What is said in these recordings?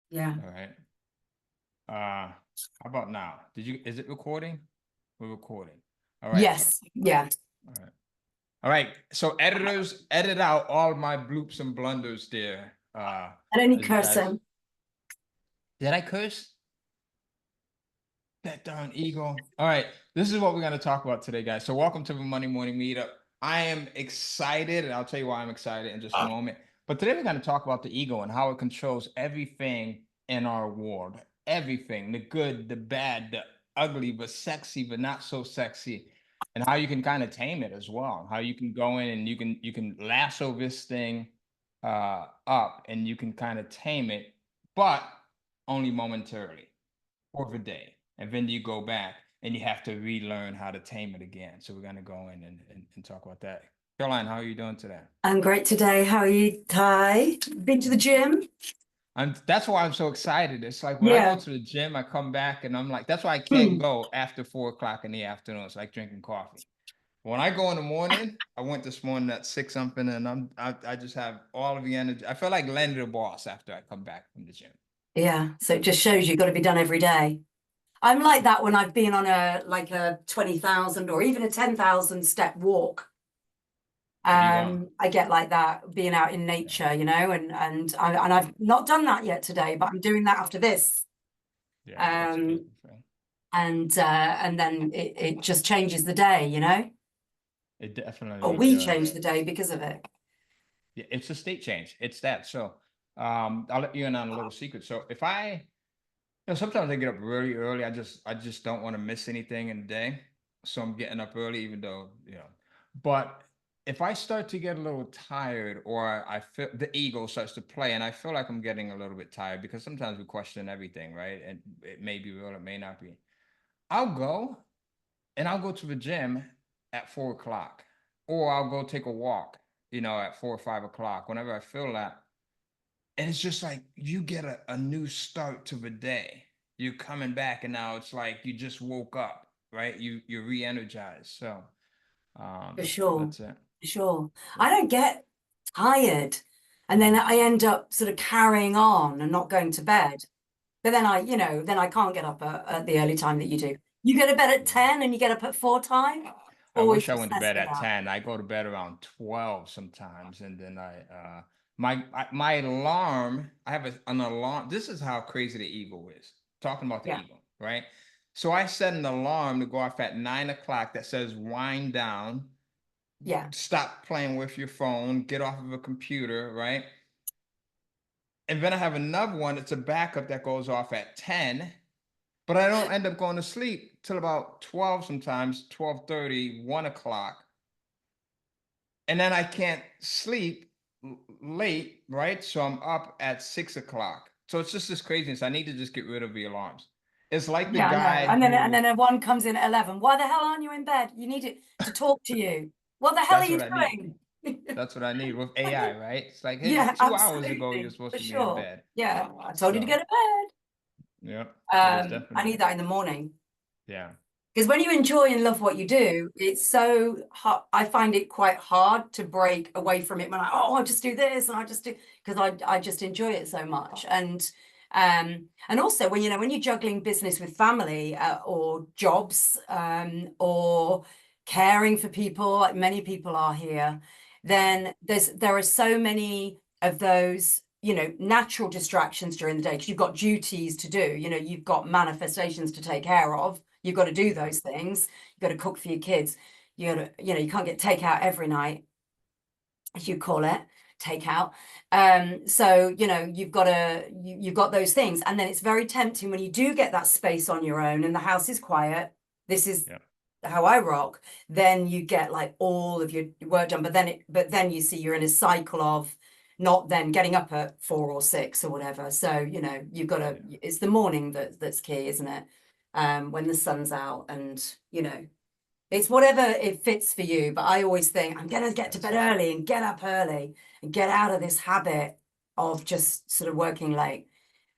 Yeah. All right. How about now? Is it recording? We're recording. All right. Yes. Yeah. All right. All right. So editors, edit out all my bloops and blunders there. And only As you guys, cursing. did I curse? That darn ego. All right. This is what we're going to talk about today, guys. So welcome to the Monday Morning Meetup. I am excited, and I'll tell you why I'm excited in just a moment. But today we're going to talk about the ego and how it controls everything in our world. Everything, the good, the bad, the ugly, but sexy, but not so sexy. And how you can kind of tame it as well. How you can go in and you can lasso this thing up and you can kind of tame it, but only momentarily for the day. And then you go back and you have to relearn how to tame it again. So we're going to go in and talk about that. Caroline, how are you doing today? I'm great today. How are you, Ty? Been to the gym? That's why I'm so excited. It's like when I go Yeah. to the gym, I come back and I'm like, that's why I can't Hmm. go after 4 o'clock in the afternoon. It's like drinking coffee. When I go in the morning, I went this morning at 6 something, and I just have all of the energy. I feel like Lenny the boss after I come back from the gym. Yeah. So it just shows you've got to be done every day. I'm like that when I've been on a 20,000 or even a 10,000 step walk. There you go. I get like that being out in Yeah. nature, and I've not done that yet today, but I'm doing that after this. Yeah, that's a Um, beautiful thing. and then it just changes the day, It or definitely we does. change the day because of it. Yeah, it's a state change. It's that. So I'll let you in on a little secret. So if sometimes I get up really early. I just don't want to miss anything in the day. So I'm getting up early, even though. But if I start to get a little tired, or I feel the ego starts to play, and I feel like I'm getting a little bit tired because sometimes we question everything, right? And it may be real, it may not be. I'll go and I'll go to the gym at 4 o'clock, or I'll go take a walk, at 4 or 5 o'clock, whenever I feel that. And it's just like you get a new start to the day. You're coming back, and now it's like you just woke up, right? You're re-energized. So For sure. that's it. For sure. I Yeah. don't get tired. And then Mhm. I end up sort of carrying on and not going to bed. But then I can't get up at the early time that you do. You go to bed at Yeah. 10 and you get up at 4 time? I Always wish I went to obsessed bed with at that. 10. I go to bed around 12 sometimes, and then my alarm, I have an alarm. This is how crazy the ego is. Talking about the Yeah. ego, right? So I set an alarm to go off at 9 o'clock that says wind down, Yeah. stop playing with your phone, get off of a computer, right? And then I have another one that's a backup that goes off at 10, but I don't end up going to sleep till about 12 sometimes, 12:30, 1 o'clock. And then I can't sleep late, right? So I'm up at 6 o'clock. So it's just this craziness. I need to just get rid of the alarms. It's like the Yeah, I know. guy And then who, a one comes in at 11. Why the hell aren't you in bed? You need it to talk to you. What the hell are that's you what I need. doing? That's what I need with AI, right? It's like, hey, Yeah, 2 hours ago, you're absolutely. supposed For to be in sure. bed. Yeah. I told you to go So, to bed. yeah, it is I definitely, need that in the morning. yeah. Because when you enjoy and love what you do, it's so hard. I find it quite hard to break away from it when I'll just do this and I just do because I just enjoy it so much. And also when you're juggling business with family or jobs or caring for people, like many people are here, Yeah. then there are so many of those natural distractions during the day because you've got duties to do, you've got manifestations to take care of. You've got to do Yeah. those things. You've got to cook for your kids. You got to, you can't get takeout every night, as you call it, takeout. So you've got those things, and then it's very tempting when you do get that space on your own and the house is quiet. This is Yeah. how I rock. Then you get like all of your work done, but then you see you're in a cycle of not then getting up at 4 or 6 or whatever. So you've got to. Yeah. It's the morning that's key, isn't it? When the sun's out, and it's whatever it fits for you. But I always think I'm gonna get to That's bed it. early and get up early and get out of this habit of just sort of working late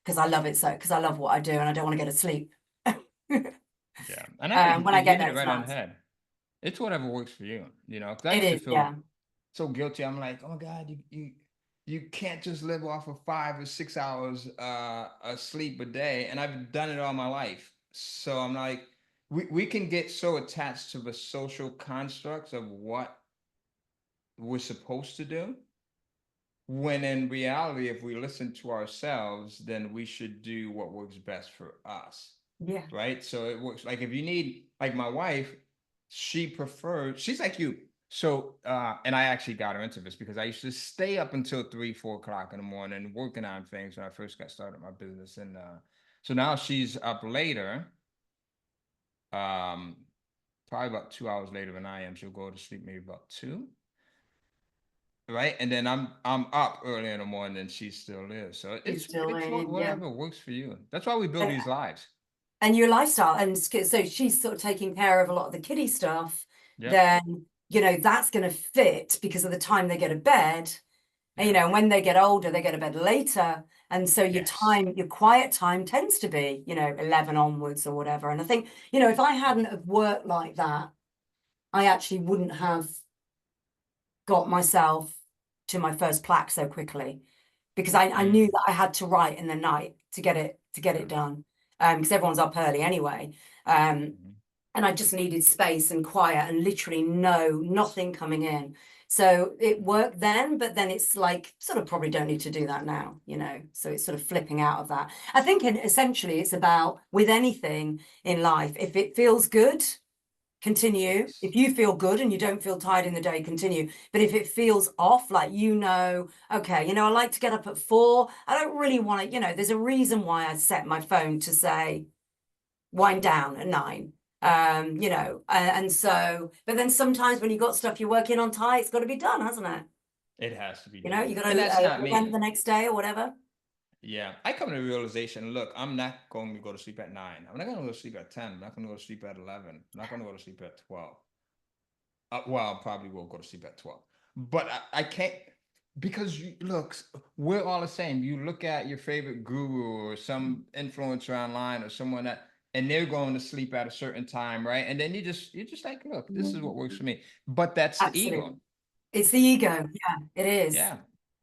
because I love it because I love what I do and I don't want to go to sleep. Yeah. And I think When I you get hit there, it it's right on the nice. head. It's whatever works for you, because I It used to is, feel yeah. so guilty. I'm like, oh my God, you can't just live off of 5 or 6 hours of sleep a day. And I've done it all my life. So I'm like, we can get so attached to the social constructs of what we're supposed to do. When in reality, if we listen to ourselves, then we should do what works best for us. Yeah. Right. So it works like if you need, like my wife, she's like you. So and I actually got her into this because I used to stay up until 3, 4 o'clock in the morning working on things when I first got started my business. And so now she's up later, um, probably about 2 hours later than I am. She'll go to sleep maybe about 2. Right. And then I'm up early in the morning and she still is. So You're still it's in, yeah. whatever works for you. That's why we build And, these lives. and your lifestyle. And so she's sort of taking care of a lot of the kiddie stuff. Yeah. Then, you know, that's going to fit because of the time they go to bed. And, you Yeah. know, and when they get older, they go to bed later. And so your Yes. time, your quiet time tends to be, you know, 11 onwards or whatever. And I think, you know, if I hadn't have worked like that, I actually wouldn't have got myself to my first plaque so quickly, because I knew that I had to write in the night to get it done, because everyone's up early anyway, and I just needed space and quiet and literally nothing coming in. So it worked then, but then it's like sort of probably don't need to do that now, you know. So it's sort of flipping out of that. I think essentially it's about, with anything in life, if it feels good, continue. Yes. If you feel good and you don't feel tired in the day, continue. But if it feels off, like, you know, okay, you know, I like to get up at 4. I don't really want to, you know, there's a reason why I set my phone to say wind down at 9. You know, and so, but then sometimes when you got stuff you're working on tight, it's got to be done, hasn't it? It has to be You know, done. you got And that's to not event me. the next day or whatever. Yeah. I come to the realization, look, I'm not going to go to sleep at 9. I'm not going to go to sleep at 10. I'm not going to go to sleep at 11. I'm not going to go to sleep at 12. Well, I probably will go to sleep at 12. But I can't, because look, we're all the same. You look at your favorite guru or some influencer online or someone that, and they're going to sleep at a certain time, right? And then you're just like, look, this is what works for me. But that's the ego. Absolutely. It's the ego. Yeah, it is. Yeah.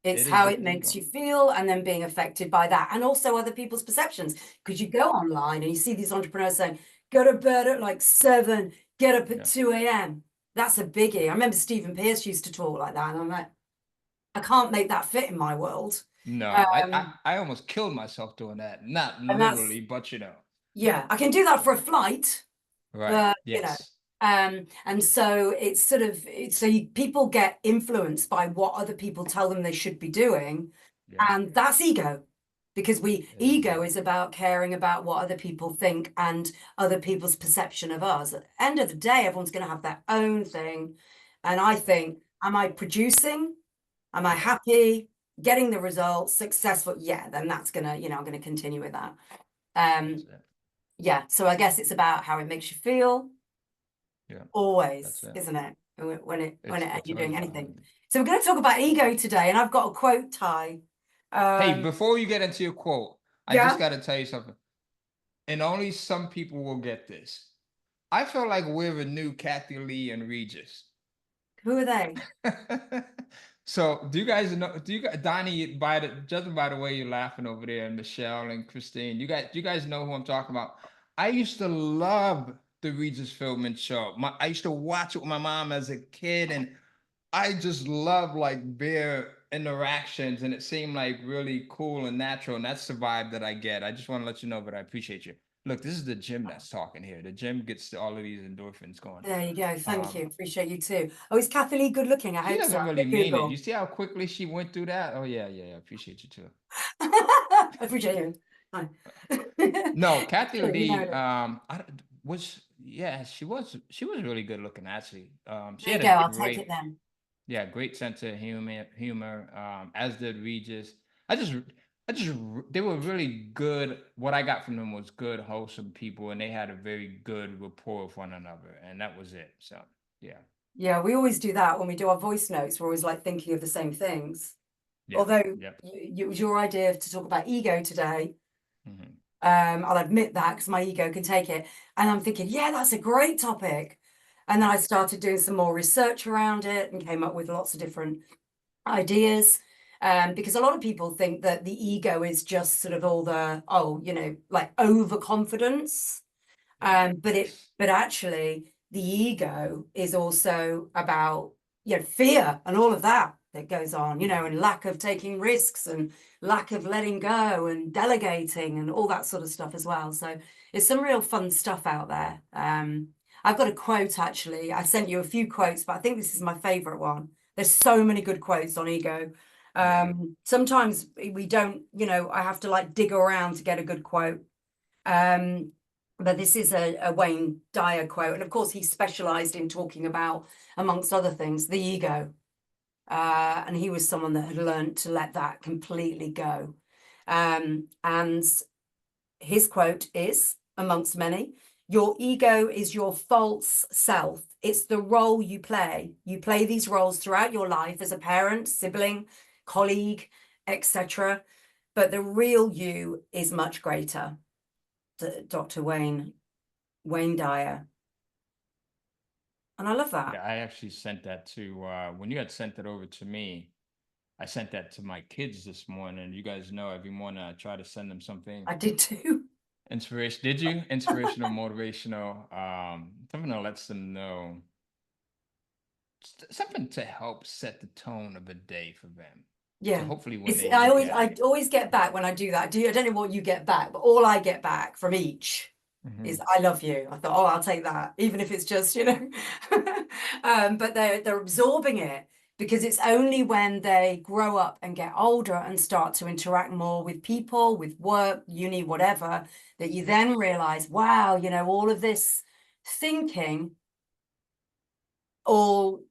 It's It is how the it makes ego. you feel, and then being affected by that, and also other people's perceptions. Because you go online and you see these entrepreneurs saying, go to bed at like 7, get up at Yeah. 2 a.m. That's a biggie. I remember Stephen Pierce used to talk like that, and I'm like, I can't make that fit in my world. No, I almost killed myself doing that. Not And that's, literally, but you know. yeah, I can do that for a flight, Right. you know. Yes. And so it's sort of, people get influenced by what other people tell them they should be doing. Yeah. And that's ego, because ego Exactly. is about caring about what other people think and other people's perception of us. At the end of the day, everyone's going to have their own thing. And I think, am I producing? Am I happy? Getting the results, successful? Yeah, then that's going to, you know, I'm going to continue with that. That's it. Yeah. So I guess it's about how it makes you feel. Yeah. Always, That's it. isn't it? When It's you're always doing about anything. having. So we're going to talk about ego today, and I've got a quote, Ty. Hey, before you get into your quote, I just Yeah. got to tell you something. And only some people will get this. I feel like we're the new Kathy Lee and Regis. Who are they? So, do you guys know? Do you guys, Donnie? Judging by the way you're laughing over there, and Michelle and Christine, do you guys know who I'm talking about? I used to love the Regis Philbin show. I used to watch it with my mom as a kid, and I just love like their interactions, and it seemed like really cool and natural, and that's the vibe that I get. I just want to let you know that I appreciate you. Look, this is the gym that's talking here. The gym gets all of these endorphins going. There you go. Thank Um, you. Appreciate you too. Oh, is Kathy Lee good looking? I she hope so. doesn't really mean it. You Google. see how quickly she went through that? Oh yeah, yeah, I appreciate you too. I appreciate you. Hi. No, Kathy Sure, you know Lee, it. yeah, she was really good looking actually. She There you had go. a I'll take it great, then. yeah, great sense of humor, as did Regis. I just, they were really good. What I got from them was good, wholesome people, and they had a very good rapport with one another, and that was it. So, yeah, Yeah, we always do that when we do our voice notes. We're always like thinking of the same things. yeah, Although yep. it was your idea to talk about ego today. Hmm. I'll admit that because my ego can take it. And I'm thinking, yeah, that's a great topic. And then I started doing some more research around it and came up with lots of different ideas. Because a lot of people think that the ego is just sort of all the, like overconfidence. But actually the ego is also about, fear and all of that goes on, and lack of taking risks and lack of letting go and delegating and all that sort of stuff as well. So it's some real fun stuff out there. I've got a quote, actually. I sent you a few quotes, but I think this is my favorite one. There's so many good quotes on ego. Sometimes we don't, I have to like dig around to get a good quote. But this is a Wayne Dyer quote. And of course, he specialized in talking about, amongst other things, the ego. And he was someone that had learned to let that completely go. And his quote is, amongst many, "Your ego is your false self. It's the role you play. You play these roles throughout your life as a parent, sibling, colleague, etc. But the real you is much greater." Dr. Wayne Dyer. And I love that. Yeah, I actually sent that to when you had sent it over to me, I sent that to my kids this morning. You guys know every morning I try to send them something I did too. inspiration. Did you? Inspirational, motivational, something that lets them know something to help set the tone of a day for them. Yeah. So hopefully when they I look at always get back when I do that. I don't know what you get back, but all I get back from each is "I love you." I thought, oh, I'll take that, even if it's just, but they're absorbing it, because it's only when they grow up and get older and start to interact more with people, with work, uni, whatever, that you then realize, wow, all of this thinking all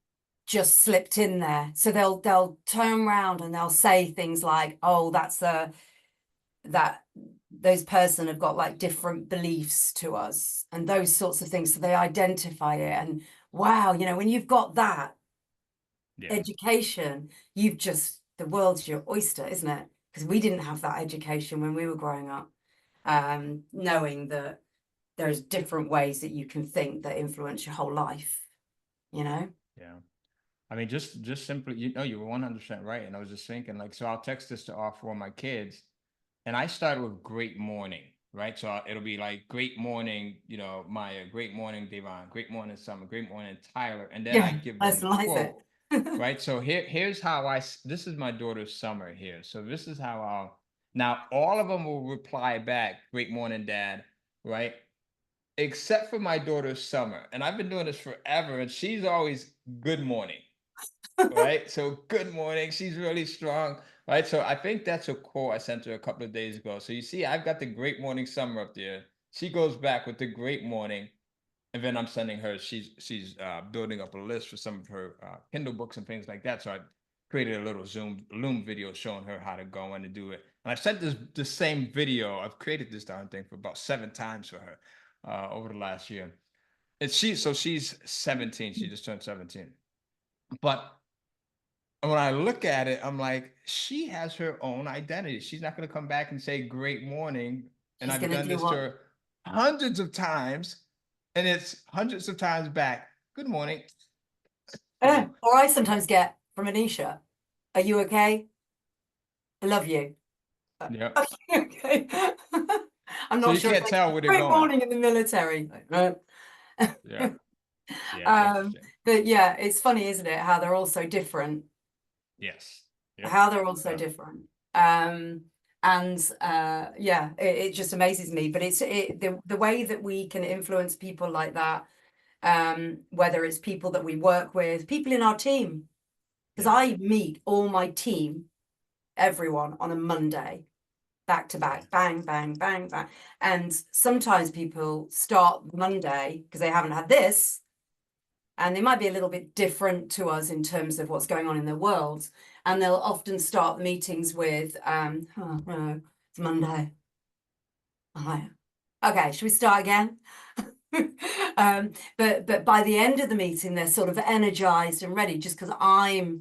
just slipped in there. So they'll turn around and they'll say things like, oh, that those person have got like different beliefs to us and those sorts of things. So they identify it, and wow, when you've got that education, the world's your oyster, isn't it? Because we didn't have that education when we were growing up, knowing that there's different ways that you can think that influence your whole life, Yeah. I mean, just simply, you were 100% right. And I was just thinking, like, so I'll text this to all four of my kids, and I start with "great morning," right? So it'll be like, "Great morning, Maya, great morning, Devon, great morning, Summer, great morning, Tyler." And then I give them the personalize quote, it. right? So here's how this is my daughter Summer here. So this is how now all of them will reply back, "Great morning, Dad," right? Except for my daughter Summer. And I've been doing this forever, and she's always "good morning." Right? So "good morning." She's really strong. Right. So I think that's a quote I sent her a couple of days ago. So you see, I've got the "great morning, Summer" up there. She goes back with the "great morning." And then I'm sending her, she's building up a list for some of her Kindle books and things like that. So I created a little Loom video showing her how to go in and do it. And I've sent the same video. I've created this darn thing for about 7 times for her over the last year. So she's 17. She just turned 17. But when I look at it, I'm like, she has her own identity. She's not going to come back and say "great morning." And She's I've gonna done do this to what? her hundreds of times, and it's hundreds of times back, "good morning." Or I sometimes get from Anisha, "Are you okay? I love you." Yeah. Okay. I'm So not you sure. It's can't like, tell where they're "Great going. morning" in the military. Yeah. Yeah, it's interesting. But yeah, it's funny, isn't it? How they're all so different. Yes. How they're all so Yeah. different. Yeah, it just amazes me. But the way that we can influence people like that, whether it's people that we work with, people in our team, because I meet all my team, everyone, on a Monday, back to back, bang, bang, bang, bang. And sometimes people start Monday because they haven't had this, and they might be a little bit different to us in terms of what's going on in their world. And they'll often start meetings with, oh, no, it's Monday. I'm like, okay, should we start again? But by the end of the meeting, they're sort of energized and ready, just because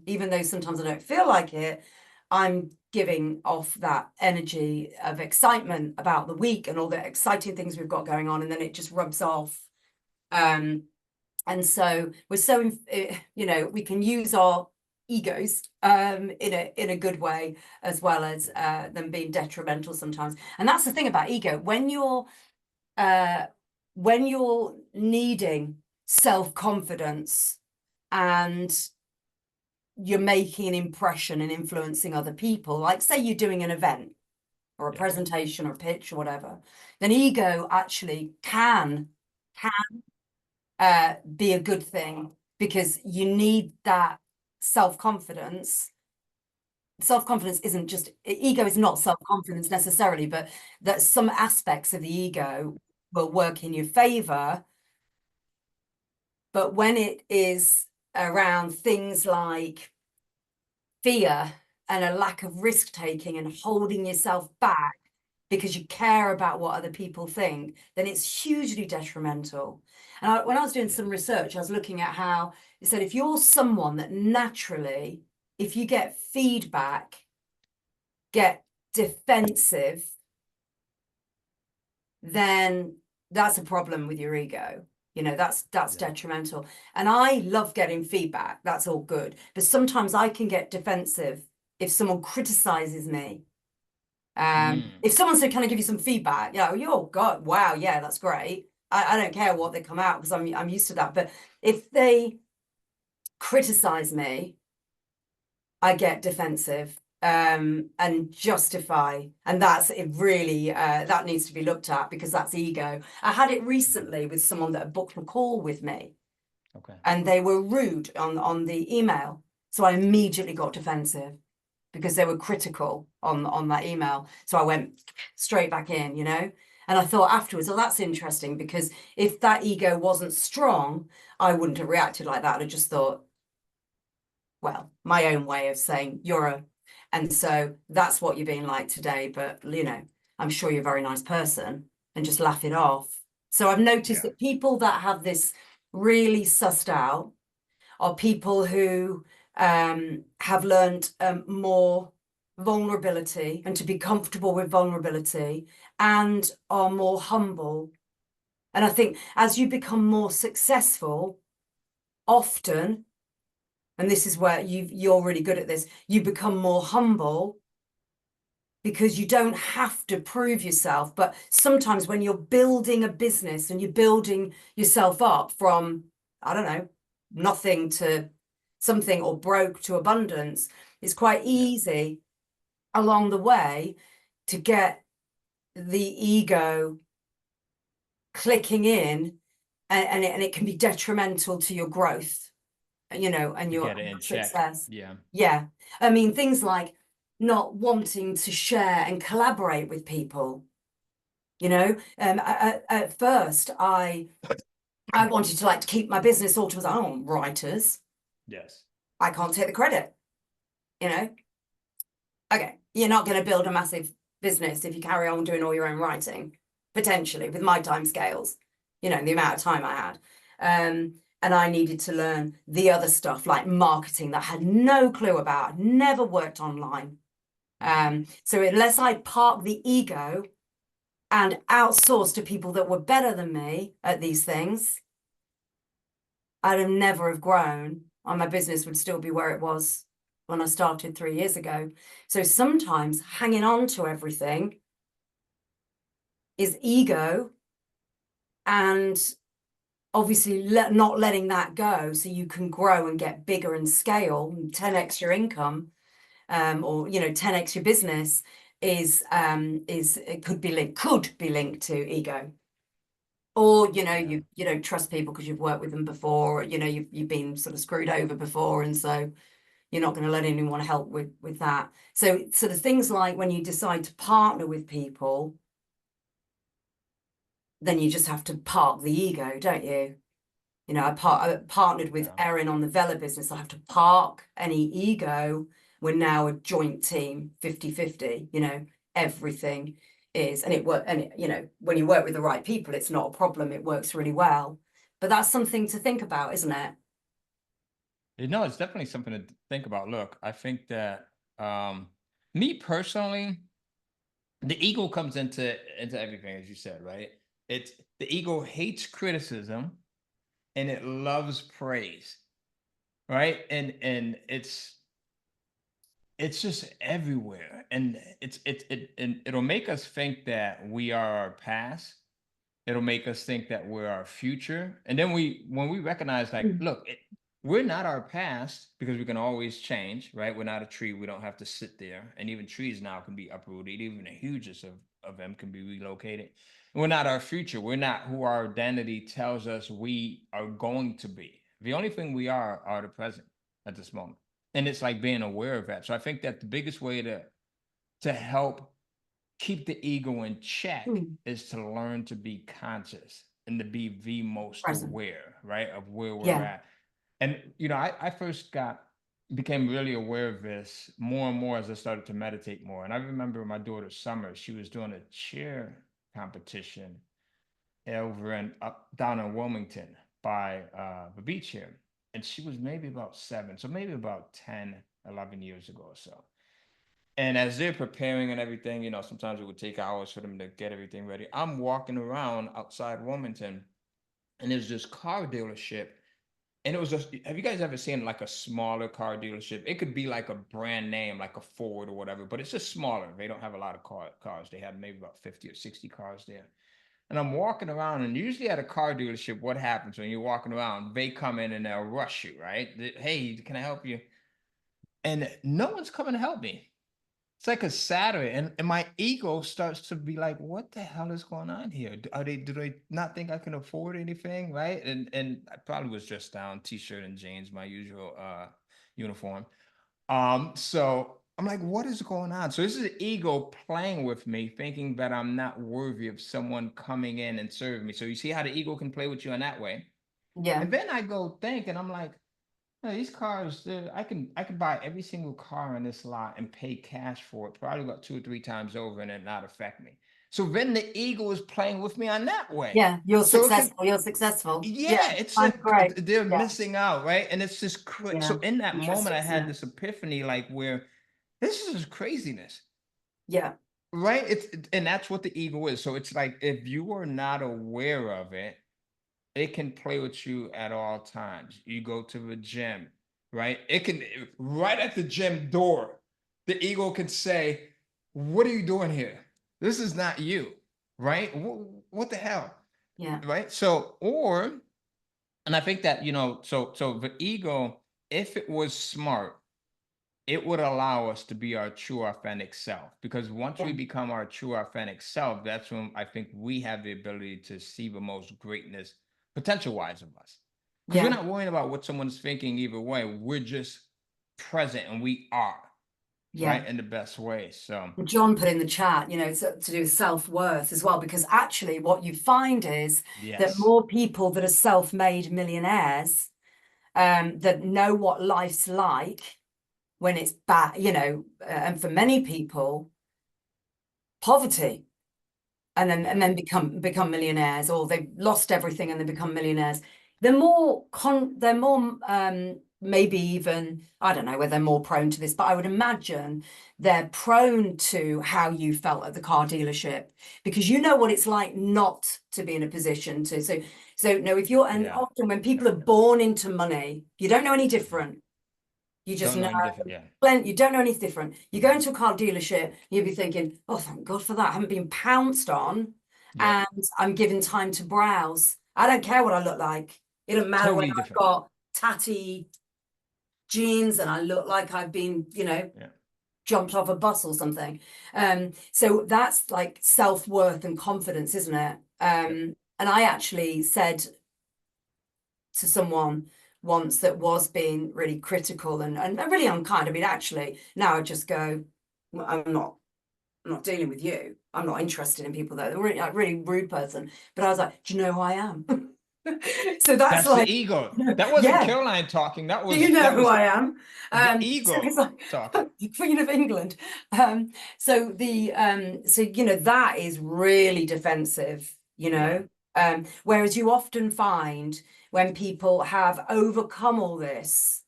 even though sometimes I don't feel like it, I'm giving off that energy of excitement about the week and all the exciting things we've got going on, and then it just rubs off. And so we're we can use our egos in a good way, as well as them being detrimental sometimes. And that's the thing about ego. When you're needing self-confidence and you're making an impression and influencing other people, like say you're doing an event or a presentation or a pitch or whatever, then ego actually can be a good thing, because you need that self-confidence. Self-confidence isn't just, ego is not self-confidence necessarily, but that some aspects of the ego will work in your favor. But when it is around things like fear and a lack of risk taking and holding yourself back because you care about what other people think, then it's hugely detrimental. And when I was doing some research, I was looking at how it said if you're someone that naturally, if you get feedback, get defensive, then that's a problem with your ego. You know, that's detrimental. And I love getting feedback. That's all good. But sometimes I can get defensive if someone criticizes me. If someone said, "Can I give you some feedback?" You know, oh God, wow, yeah, that's great. I don't care what they come out, because I'm used to that. But if they criticize me, I get defensive and justify, and that's it. Really, that needs to be looked at, because that's ego. I had it recently with someone that had booked a call with me, and they were rude on the email, so I immediately got defensive because they were critical on that email. So I went straight back in, you know. And I thought afterwards, oh, that's interesting, because if that ego wasn't strong, I wouldn't have reacted like that. I just thought, well, my own way of saying and so that's what you're being like today. But, you know, I'm sure you're a very nice person, and just laugh it off. So I've noticed that people that have this really sussed out are people who have learned more vulnerability, and to be comfortable with vulnerability, and are more humble. And I think as you become more successful, often, and this is where you're really good at this, you become more humble, because you don't have to prove yourself. But sometimes when you're building a business and you're building yourself up from, I don't know, nothing to something, or broke to abundance, it's quite easy along the way to get the ego clicking in, and it can be detrimental to your growth, you know, and your success. Yeah. I mean, things like not wanting to share and collaborate with people. You know, at first I wanted to keep my business all to myself. Oh, writers. I can't take the credit, you know. Okay, you're not going to build a massive business if you carry on doing all your own writing, potentially, with my time scales, you know, the amount of time I had. And I needed to learn the other stuff like marketing that I had no clue about, never worked online. So unless I park the ego and outsource to people that were better than me at these things, I'd have never have grown, and my business would still be where it was when I started 3 years ago. So sometimes hanging on to everything is ego, and obviously not letting that go so you can grow and get bigger and scale and 10x your income, or, you know, 10x your business is it could be linked to ego. Or, you know, you don't trust people because you've worked with them before, you know, you've been sort of screwed over before, and so you're not going to let anyone help with that. So sort of things like when you decide to partner with people, then you just have to park the ego, don't you? You know, I partnered with Erin on the Vela business. I have to park any ego. We're now a joint team, 50-50, you know, everything is, and you know, when you work with the right people, it's not a problem. It works really well. But that's something to think about, isn't it? You know, it's definitely something to think about. Look, I think that me personally, the ego comes into everything, as you said, right? It's the ego hates criticism and it loves praise. right? And it's just everywhere, and and it'll make us think that we are our past. It'll make us think that we're our future. And then when we recognize, like, Mm. look, we're not our past because we can always change, right? We're not a tree. We don't have to sit there. And even trees now can be uprooted. Even the hugest of them can be relocated. And we're not our future. We're not who our identity tells us we are going to be. The only thing we are the present at this moment. And it's like being aware of that. So I think that the biggest way to help keep the ego in check Mm. is to learn to be conscious and to be the most Present. aware, right, of where we're Yeah. at. And I first became really aware of this more and more as I started to meditate more. And I remember my daughter Summer, she was doing a cheer competition over in up down in Wilmington by the beach here. And she was maybe about 7, so maybe about 10, 11 years ago or so. And as they're preparing and everything, sometimes it would take hours for them to get everything ready. I'm walking around outside Wilmington, and there's this car dealership. And it was just, have you guys ever seen like a smaller car dealership? It could be like a brand name, like a Ford or whatever, but it's just smaller. They don't have a lot of cars. They have maybe about 50 or 60 cars there. And I'm walking around, and usually at a car dealership, what happens when you're walking around? They come in and they'll rush you, right? Hey, can I help you? And no one's coming to help me. It's like a Saturday, and my ego starts to be like, "What the hell is going on here? Do they not think I can afford anything, right?" And I probably was just down t-shirt and jeans, my usual uniform. So I'm like, "What is going on?" So this is ego playing with me, thinking that I'm not worthy of someone coming in and serving me. So you see how the ego can play with you in that way. Yeah. And then I go think, and I'm like, no, these cars, I can buy every single car in this lot and pay cash for it, probably about 2 or 3 times over, and it not affect me. So then the ego is playing with me on that way. Yeah. You're So it can, successful. You're successful. Yeah. yeah, it's Sounds like great. they're Yeah. missing out, right? And it's just Yeah. so in that moment, Interesting, I isn't had it? this epiphany, like where this is craziness, Yeah. right? And that's what the ego is. So it's like if you are not aware of it, it can play with you at all times. You go to the gym, right? It can right at the gym door, the ego can say, "What are you doing here? This is not you." Right? What the hell? Yeah. Right? So, and I think that, so the ego, if it was smart, it would allow us to be our true authentic self, because once Yeah. we become our true authentic self, that's when I think we have the ability to see the most greatness potential wise of us, because we're Yeah. not worrying about what someone's thinking either way. We're just present, and we are Yeah. right in the best way. So Well, John put in the chat, to do with self-worth as well, because actually what you find is that yes, more people that are self-made millionaires, that know what life's like when it's bad, and for many people, poverty, and yeah, then become millionaires, or they've lost everything and they become millionaires. They're more maybe even, I don't know whether they're more prone to this, but I would imagine they're prone to how you felt at the car dealership, because you know what it's like not to be in a position to. So no, if you're, and yeah, often when people are born into money, you don't know any mhm. different. You just Don't know know, any different. Yeah, you don't know anything different. You go into a car dealership, you'll be thinking, oh, thank God for that. I haven't been pounced on, yep, and I'm given time to browse. I don't care what I look like. It doesn't matter whether totally I've different. got tatty jeans and I look like I've been, Yeah, jumped off a bus or something. So that's like self-worth and confidence, isn't it? yep. And I actually said to someone once that was being really critical and really unkind. I mean, actually, now I just go, "Well, I'm not dealing with you. I'm not interested in people that are really, like, really rude person." But I was like, do you know who I am? So that's That's the like, ego. That wasn't yeah, Caroline talking. That do you was know that who was I am? the So it's ego like talking. Queen of England. That is really defensive, Yeah. whereas you often find when people have overcome all this,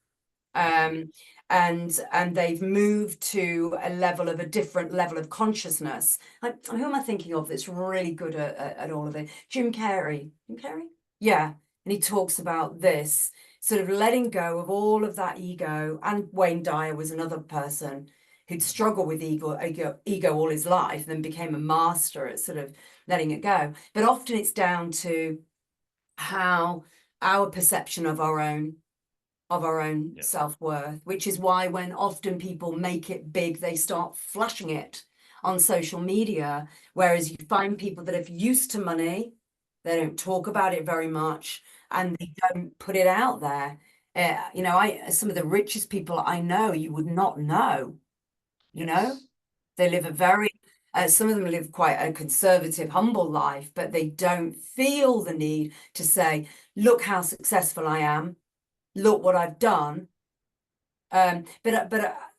Mhm. um, and they've moved to a different level of consciousness. Like, who am I thinking of that's really good at all of it? Jim Carrey. Jim Carrey? Yeah. And he talks about this. sort of letting go of all of that ego. And Wayne Dyer was another person who'd struggled with ego all his life, and then became a master at sort of letting it go. But often it's down to how our perception of our own Yes. self-worth, which is why when often people make it big, they start flashing it on social media. Whereas you find people that are used to money, they don't talk about it very much, and they don't put it out there. You know, some of the richest people I know, you would not know, you know, Yes. they live a very, some of them live quite a conservative, humble life, but they don't feel the need to say, look how successful I am, look what I've done. But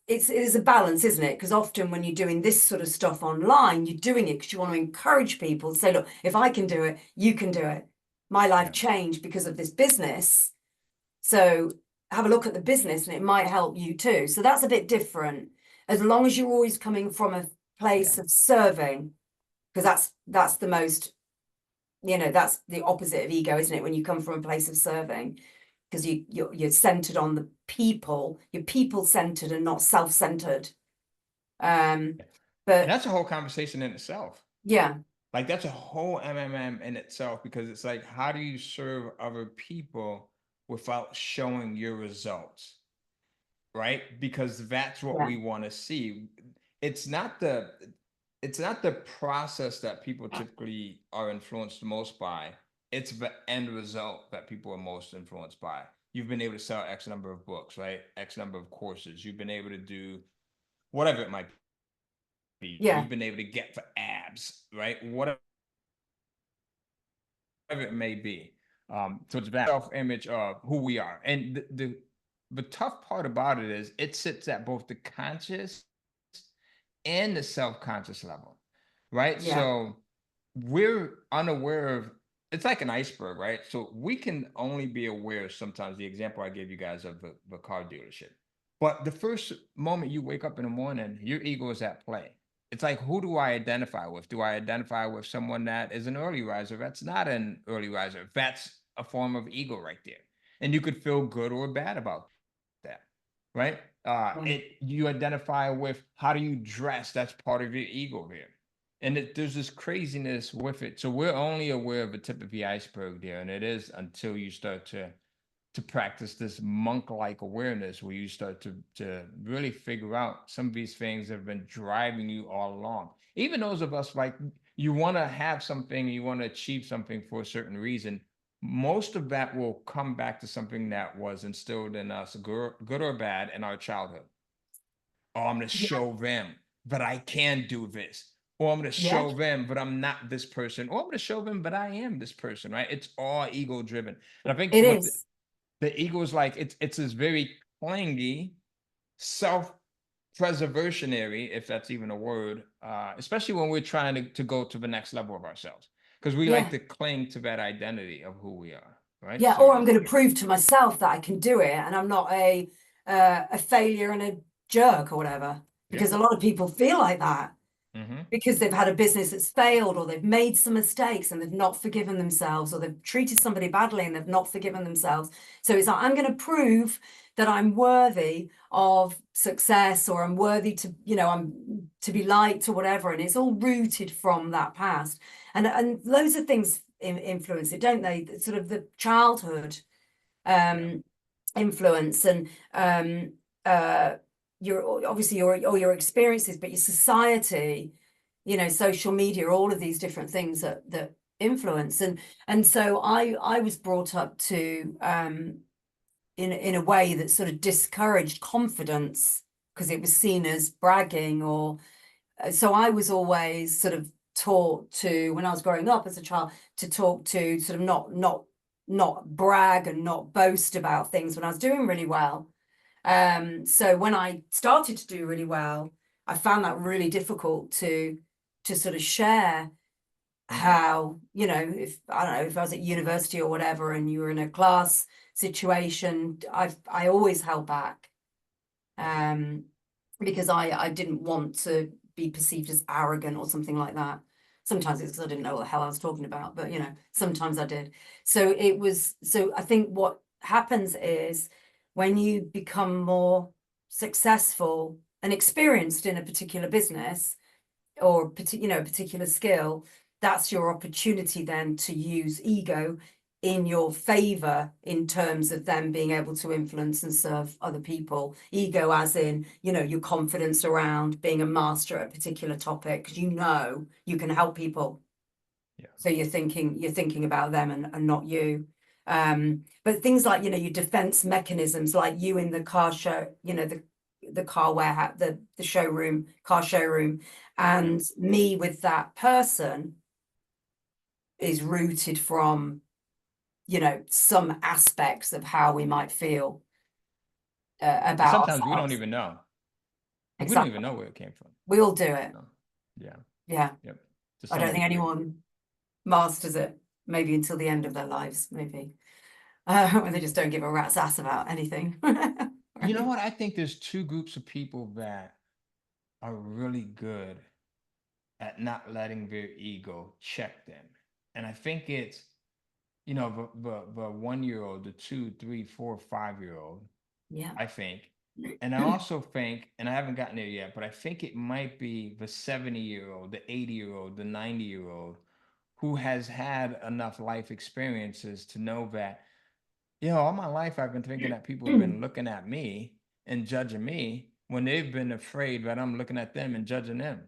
it is a balance, isn't it? Because often when you're doing this sort of stuff online, you're doing it because you want to encourage people to say, look, if I can do it, you can do it. My life Yeah. changed because of this business. So have a look at the business and it might help you too. So that's a bit different. As long as you're always coming from a place Yeah. of serving, because that's the most, you know, that's the opposite of ego, isn't it? When you come from a place of serving, because you're centered on the people, you're people centered and not self-centered. And But that's a whole conversation in itself. yeah, Like that's a whole MMM in itself, because it's like, how do you serve other people without showing your results? Right? Because that's what yeah, we want to see. It's not the it's not the process that people typically are influenced most by. It's the end result that people are most influenced by. You've been able to sell X number of books, right? X number of courses. You've been able to do whatever it might be. yeah, You've been able to get for abs, right? Whatever it may be. So it's that self-image of who we are. And the tough part about it is it sits at both the conscious and the self-conscious level, right? yeah, So we're unaware of, it's like an iceberg, right? So we can only be aware sometimes, the example I gave you guys of the car dealership. But the first moment you wake up in the morning, your ego is at play. It's like, who do I identify with? Do I identify with someone that is an early riser? That's not an early riser. That's a form of ego right there. And you could feel good or bad about that, right? yeah. It you identify with how do you dress? That's part of your ego there, and there's this craziness with it. So we're only aware of the tip of the iceberg there, and it is until you start to practice this monk-like awareness, where you start to really figure out some of these things that have been driving you all along. Even those of us, like, you want to have something, you want to achieve something for a certain reason, most of that will come back to something that was instilled in us, good or bad, in our childhood. Oh, I'm going to Yeah, show them that I can do this. Or I'm going to yeah, show them, but I'm not this person. Or I'm going to show them, but I am this person, right? It's all ego driven. And I think it what is. the ego is like, it's this very clingy, self preservationary, if that's even a word, especially when we're trying to go to the next level of ourselves, because we like Yeah, to cling to that identity of who we are, right? yeah. Or I'm So, going to prove to myself that I can do it, and I'm not a failure and a jerk or whatever. yeah. Because a lot of people feel like that, Hmm. because they've had a business that's failed, or they've made some mistakes and they've not forgiven themselves, or they've treated somebody badly and they've not forgiven themselves. So it's like, I'm going to prove that I'm worthy of success, or I'm worthy to, you know, I'm to be liked or whatever. And it's all rooted from that past. And loads of things influence it, don't they? Sort of the childhood Yeah. influence, and uh your obviously all your experiences, but your society, you know, social media, all of these different things that influence. And so I was brought up to in a way that sort of discouraged confidence, because it was seen as bragging, or so I was always sort of taught to, when I was growing up as a child, to talk to sort of not brag and not boast about things when I was doing really well. So when I started to do really well, I found that really difficult to sort of share Hmm. how, you know, if I don't know, if I was at university or whatever and you were in a class situation, I always held back. Um, because I didn't want to be perceived as arrogant or something like that. Sometimes it's because I didn't know what the hell I was talking about, but you know, sometimes I did. So it was, so I think what happens is when you become more successful and experienced in a particular business or a particular skill, that's your opportunity then to use ego in your favor in terms of them being able to influence and serve other people. Ego as in, your confidence around being a master at a particular topic, because you can help people. Yeah. So you're thinking about them and not you. But things like, your defense mechanisms, like you in the car show, the car warehouse, the showroom, car showroom, and me with that person is rooted from, some aspects of how we might feel And about sometimes we don't ourselves. even know. We don't Exactly. even know where it came from. We all do it. No. Yeah. Yeah. Yep. To I don't some think degree. anyone masters it, maybe until the end of their lives, maybe. When they just don't give a rat's ass about anything. You know what? I think there's two groups of people that are really good at not letting their ego check them. And I think it's, the 1-year-old, the 2, 3, 4, 5-year-old, Yeah. I think. And I also think, and I haven't gotten there yet, but I think it might be the 70-year-old, the 80-year-old, the 90-year-old who has had enough life experiences to know that, all my life I've been thinking that people have been looking at me and judging me when they've been afraid that I'm looking at them and judging them.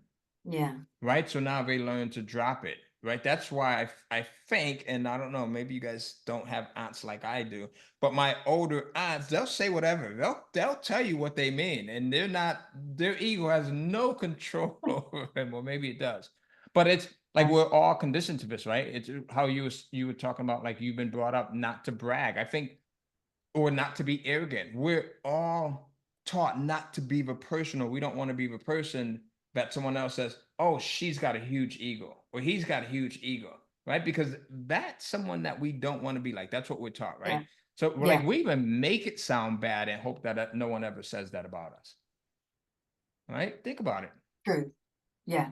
Yeah. Right. So now they learn to drop it. Right. That's why I think, and I don't know, maybe you guys don't have aunts like I do, but my older aunts, they'll say whatever. They'll tell you what they mean. And their ego has no control over them, or maybe it does. But it's like we're all conditioned to this, right? It's how you were talking about, like, you've been brought up not to brag. I think, or not to be arrogant. We're all taught not to be the person, or we don't want to be the person that someone else says, oh, she's got a huge ego, or he's got a huge ego, right? Because that's someone that we don't want to be like. That's what we're taught, right? Yeah. So we're Yeah. like, we even make it sound bad and hope that no one ever says that about us. Right? Think about it. True. Yeah.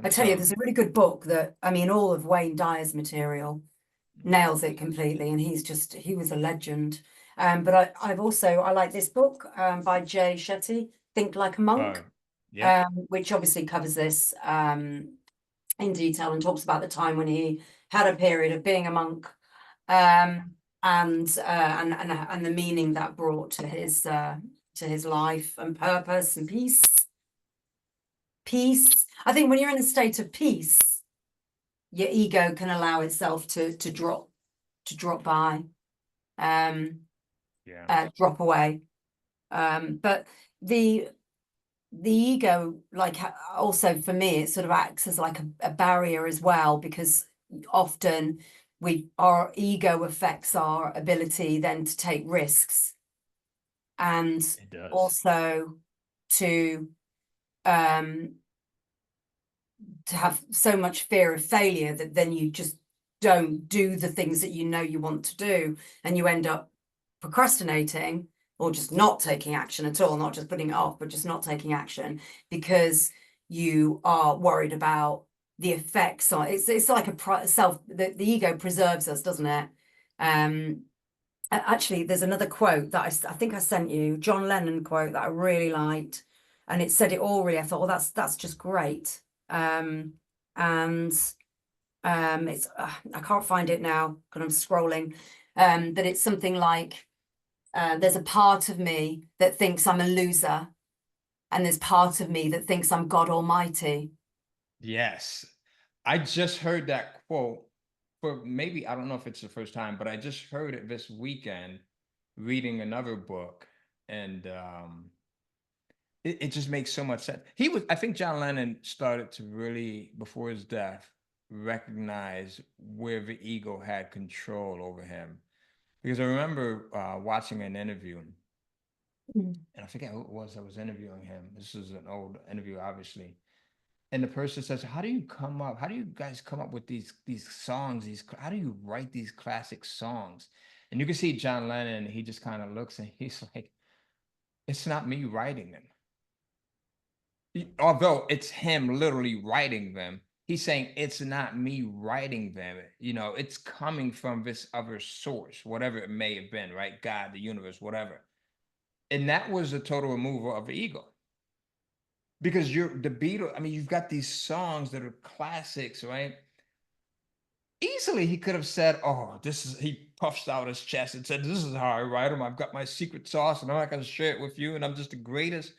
I It's, tell you, there's a really good book that, all of Wayne Dyer's material nails it completely, and he was a legend. But I like this book by Jay Shetty, Think Like a Monk, yeah. which obviously covers this in detail and talks about the time when he had a period of being a monk, and the meaning that brought to his life and purpose and peace. Peace. I think when you're in a state of peace, your ego can allow itself to drop by, drop away. But the ego, like, also for me, it sort of acts as like a barrier as well, because often our ego affects our ability then to take risks, and It does. also to have so much fear of failure that then you just don't do the things that you want to do, and you end up procrastinating or just not taking action at all, not just putting it off, but just not taking action because you are worried about the effects on it's like the ego preserves us, doesn't it? Actually, there's another quote that I think I sent you, John Lennon quote, that I really liked, and it said it all really. I thought, well, that's just great. It's I can't find it now because I'm scrolling. But it's something like, there's a part of me that thinks I'm a loser, and there's part of me that thinks I'm God Almighty. Yes. I just heard that quote for maybe, I don't know if it's the first time, but I just heard it this weekend reading another book. And it just makes so much sense. I think John Lennon started to really, before his death, recognize where the ego had control over him. Because I remember watching an interview, and I forget who it was that was interviewing him. This is an old interview, obviously. And the person says, how do you guys come up with these songs? How do you write these classic songs? And you can see John Lennon, he just kind of looks and he's like, it's not me writing them. Although it's him literally writing them, he's saying it's not me writing them, you know, it's coming from this other source, whatever it may have been, right? God, the universe, whatever. And that was a total removal of the ego. Because you're the Beatles, I mean, you've got these songs that are classics, right? Easily he could have said, "Oh, this is," he puffs out his chest and said, "This is how I write them. I've got my secret sauce and I'm not going to share it with you. And I'm just the greatest."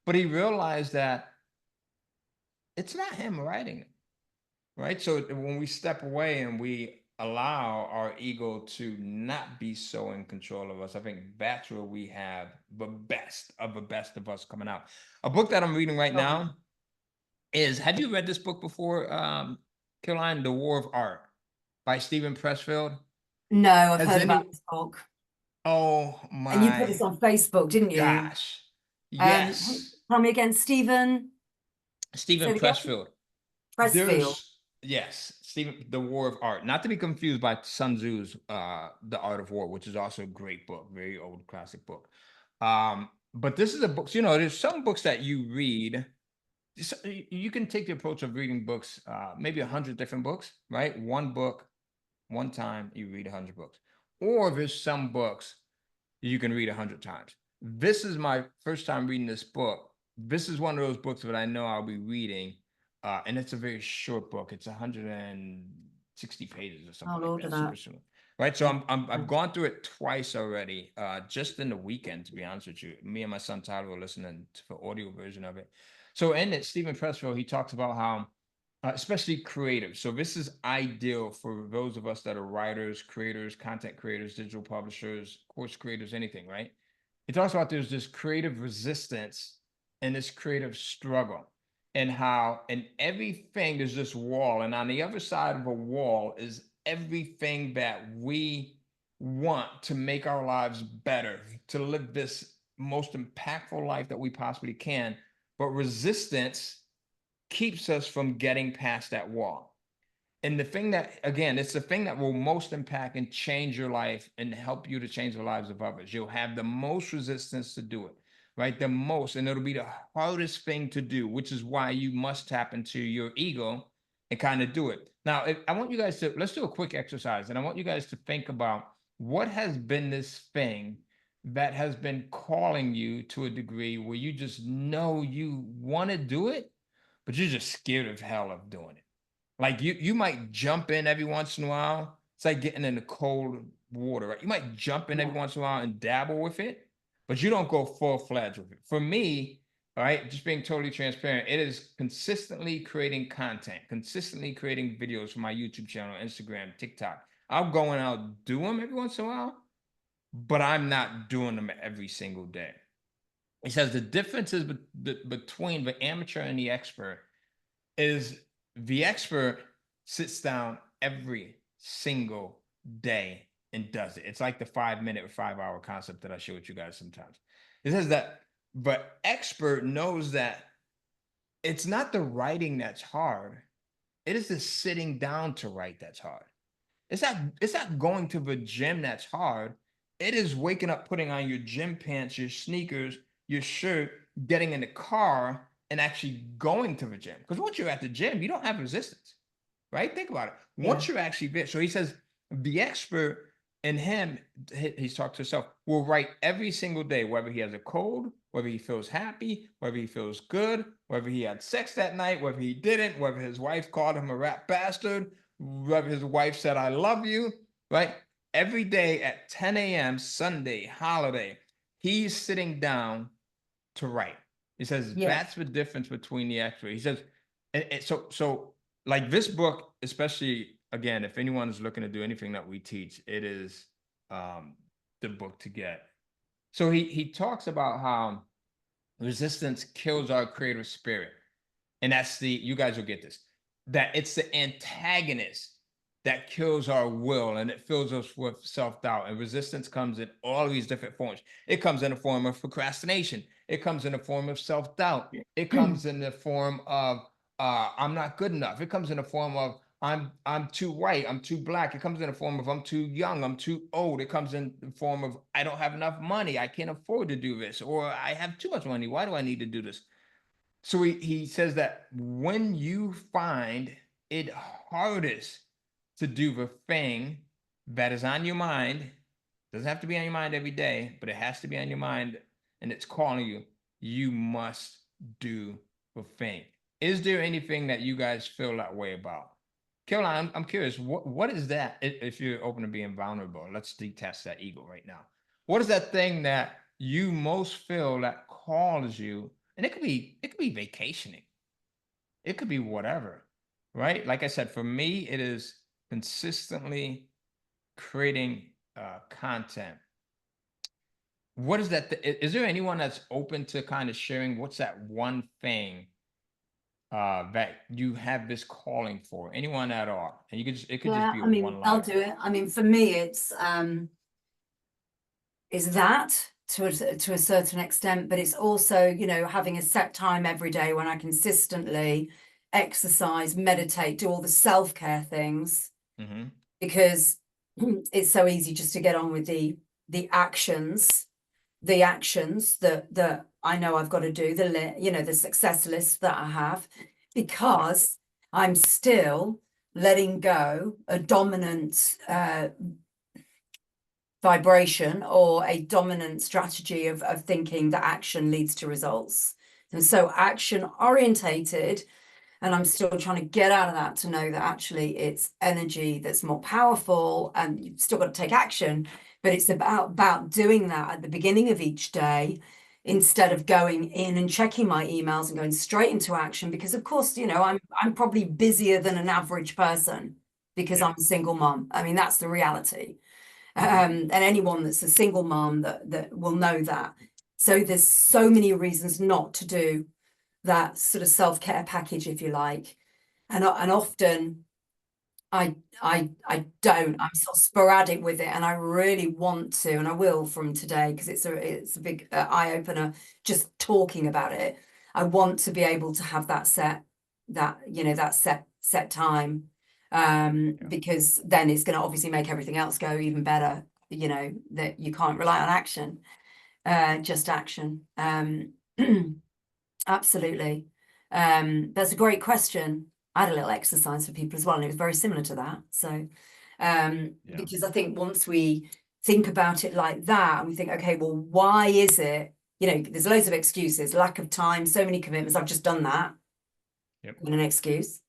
But he realized that it's not him writing it, right? So when we step away and we allow our ego to not be so in control of us, I think that's where we have the best of us coming out. A book that I'm reading right Oh, now is, have you read this book before, Caroline? The War of Art by Stephen Pressfield. no, I've Has heard about any this book. Oh And you put this my on Facebook, didn't you? gosh. Um, Yes. tell me again, Stephen. Say Stephen it again. Pressfield. Pressfield. Yes, Stephen, The War of Art. Not to be confused by Sun Tzu's The Art of War, which is also a great book, very old classic book. But this is a book, you know, there's some books that you read. You can take the approach of reading books, maybe 100 different books, right? One book, one time, you read 100 books. Or there's some books you can read 100 times. This is my first time reading this book. This is one of those books that I know I'll be reading, and it's a very short book. It's 160 pages or something I'll like order that. that. Super soon, right? So Yeah. I've gone through it twice already, just in the weekend. To be honest with you, me and my son Tyler were listening to the audio version of it. So in it, Stephen Pressfield, he talks about how, especially creative. So this is ideal for those of us that are writers, creators, content creators, digital publishers, course creators, anything, right? He talks about there's this creative resistance and this creative struggle, and how in everything there's this wall, and on the other side of a wall is everything that we want to make our lives better, to live this most impactful life that we possibly can. But resistance keeps us from getting past that wall. And the thing that, again, it's the thing that will most impact and change your life and help you to change the lives of others. You'll have the most resistance to do it, right? The most, and it'll be the hardest thing to do, which is why you must tap into your ego and kind of do it. Now, I want you guys to, let's do a quick exercise, and I want you guys to think about what has been this thing that has been calling you to a degree where you just know you want to do it, but you're just scared of hell of doing it. Like you might jump in every once in a while. It's like getting in the cold water, right? You might jump in Yeah. every once in a while and dabble with it, but you don't go full-fledged with it. For me, all right, just being totally transparent, it is consistently creating content, consistently creating videos for my YouTube channel, Instagram, TikTok. I'll go and I'll do them every once in a while, but I'm not doing them every single day. It says the differences between the amateur and the expert is the expert sits down every single day and does it. It's like the 5 minute or 5 hour concept that I share with you guys sometimes. It says that, but expert knows that it's not the writing that's hard. It is the sitting down to write that's hard. It's not going to the gym that's hard. It is waking up, putting on your gym pants, your sneakers, your shirt, getting in the car, and actually going to the gym. Because once you're at the gym, you don't have resistance, right? Think about it. Yeah. Once you're actually there, so he says the expert in him, he's talked to himself, will write every single day, whether he has a cold, whether he feels happy, whether he feels good, whether he had sex that night, whether he didn't, whether his wife called him a rat bastard, whether his wife said, "I love you," right? Every day at 10 a.m., Sunday, holiday, he's sitting down to write. He says Yeah. that's the difference between the expert. He says, and so like this book, especially again, if anyone is looking to do anything that we teach, it is the book to get. So he talks about how resistance kills our creative spirit. And that's you guys will get this, that it's the antagonist that kills our will and it fills us with self-doubt. And resistance comes in all of these different forms. It comes in the form of procrastination. It comes in the form of self-doubt. It comes in the form of I'm not good enough. It comes in the form of I'm too white, I'm too black. It comes in the form of I'm too young, I'm too old. It comes in the form of I don't have enough money, I can't afford to do this, or I have too much money. Why do I need to do this? So he says that when you find it hardest to do the thing that is on your mind. Doesn't have to be on your mind every day, but it has to be on your mind, and it's calling you. You must do the thing. Is there anything that you guys feel that way about? Caroline, I'm curious, what is that? If you're open to being vulnerable, let's detest that ego right now. What is that thing that you most feel that calls you? And it could be vacationing. It could be whatever, right? Like I said, for me, it is consistently creating content. What is that? Is there anyone that's open to kind of sharing what's that one thing that you have this calling for? Anyone at all? And you could it could just Yeah, be I a mean, one I'll line. do it. I mean, for me, it's is that to a certain extent, but it's also, you know, having a set time every day when I consistently exercise, meditate, do all the self-care things, Mm-hmm. because it's so easy just to get on with the actions, that I know I've got to do, the success list that I have, because I'm still letting go a dominant vibration or a dominant strategy of thinking that action leads to results. And so action orientated, and I'm still trying to get out of that to know that actually it's energy that's more powerful, and you've still got to take action, but it's about doing that at the beginning of each day, instead of going in and checking my emails and going straight into action, because of course, you know, I'm probably busier than an average person because Yeah. I'm a single mom. I mean, that's the reality. And anyone that's a single mom that will know that. So there's so many reasons not to do that sort of self-care package, if you like. And often I don't. I'm sort of sporadic with it, and I really want to, and I will from today, because it's a big eye-opener just talking about it. I want to be able to have that set time, because then it's going to obviously make everything else go even better. You know, that you can't rely on action, just action. Absolutely. That's a great question. I had a little exercise for people as well, and it was very similar to that. So, because I think once we think about it like that, and we think, okay, well, why is it? You know, there's loads of excuses, lack of time, so many commitments. I've just done that. Yep. And an excuse.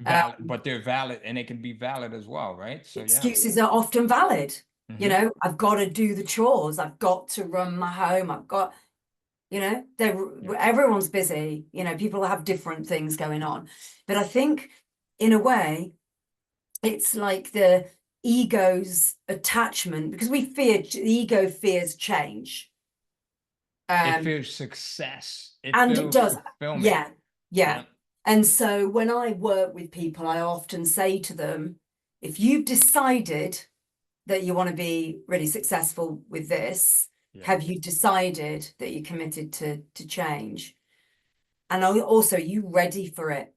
Valid, but they're valid, and they can be valid as well, right? So yeah. Excuses are often valid. You Mhm. know, I've got to do the chores. I've got to run my home. I've got, you know, everyone's busy. You know, people have different things going on. But I think, in a way, it's like the ego's attachment, because the ego fears change. It feels success. It And it feels does. fulfillment. Yeah. Yeah. And so when I work with people, I often say to them, if you've decided that you want to be really successful with this, Yeah. have you decided that you're committed to change? And also, are you ready for it?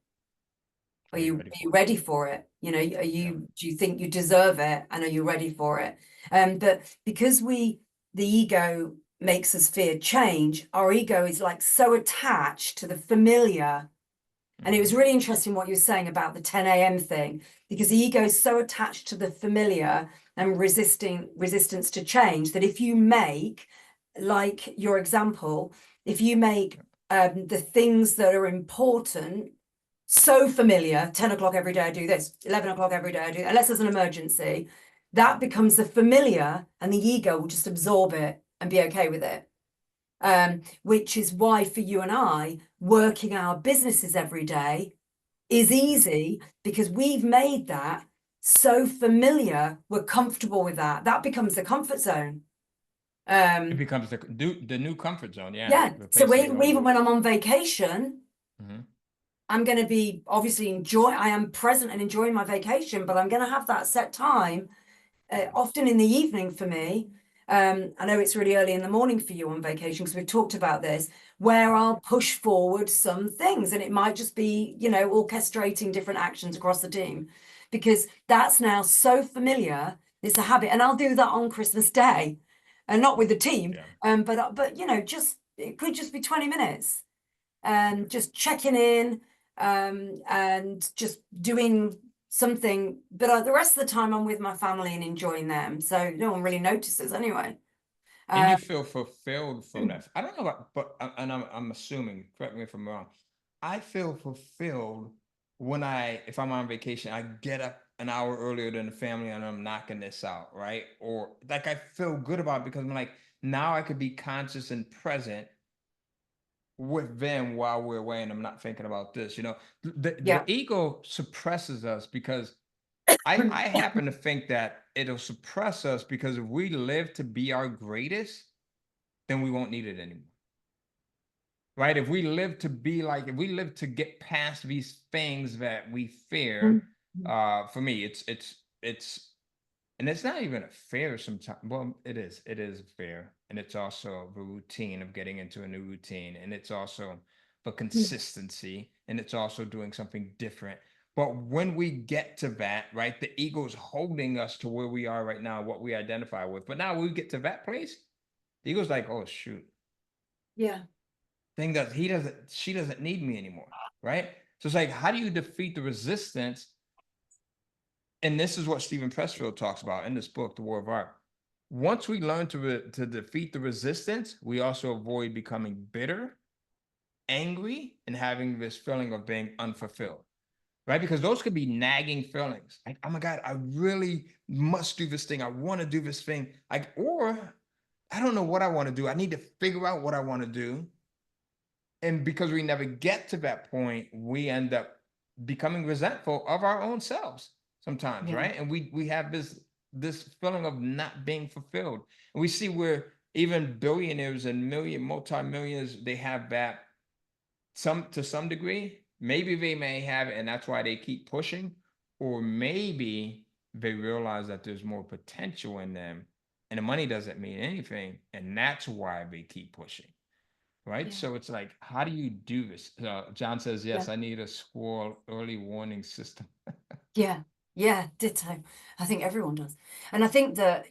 Are you ready for it? You know, do you think you deserve it? And are you ready for it? But because the ego makes us fear change, our ego is like so attached to the familiar. And it was really interesting what you were saying about the 10 a.m. thing, because the ego is so attached to the familiar and resistance to change, that if you make, like your example, if you make the things that are important so familiar, 10 o'clock every day I do this, 11 o'clock every day I do, unless there's an emergency, that becomes the familiar, and the ego will just absorb it and be okay with it. Which is why for you and I, working our businesses every day is easy, because we've made that so familiar, we're comfortable with that. That becomes the comfort zone. It becomes the new comfort zone. Yeah. Yeah. So even when I'm on vacation, I'm going to be obviously I am present and enjoying my vacation, but I'm going to have that set time, often in the evening for me. I know it's really early in the morning for you on vacation, because we've talked about this, where I'll push forward some things, and it might just be, you know, orchestrating different actions across the team, because that's now so familiar. It's a habit, and I'll do that on Christmas Day, and not with the team, but you know, it could just be 20 minutes, and just checking in, and just doing something, but the rest of the time I'm with my family and enjoying them, so no one really notices anyway. And Uh, you feel fulfilled from that. I don't know about, but and I'm assuming, correct me if I'm wrong. I feel fulfilled when if I'm on vacation, I get up an hour earlier than the family and I'm knocking this out, right? Or like I feel good about it because I'm like, now I could be conscious and present with them while we're away and I'm not thinking about this. The yeah. ego suppresses us because I happen to think that it'll suppress us because if we live to be our greatest, then we won't need it anymore. Right? If we live to be like, if we live to get past these things that we fear, for me, it's and it's not even a fear sometimes. Well, it is fair. And it's also the routine of getting into a new routine. And it's also the consistency. And it's also doing something different. But when we get to that, right, the ego's holding us to where we are right now, what we identify with. But now we get to that place, the ego's like, oh shoot, Yeah. thing that she doesn't need me anymore, right? So it's like, how do you defeat the resistance? And this is what Stephen Pressfield talks about in this book, The War of Art. Once we learn to defeat the resistance, we also avoid becoming bitter, angry, and having this feeling of being unfulfilled, right? Because those could be nagging feelings. Like, oh my God, I really must do this thing. I want to do this thing. Or I don't know what I want to do. I need to figure out what I want to do. And because we never get to that point, we end up becoming resentful of our own selves sometimes, Yeah. right? And we have this feeling of not being fulfilled. And we see where even billionaires and multimillionaires, they have that to some degree. Maybe they may have it, and that's why they keep pushing, or maybe they realize that there's more potential in them, and the money doesn't mean anything, and that's why they keep pushing. Right? Yeah. So it's like, how do you do this? John says, Yeah. yes, I need a squirrel early warning system. Yeah. Yeah, ditto. I think everyone does. And I think that,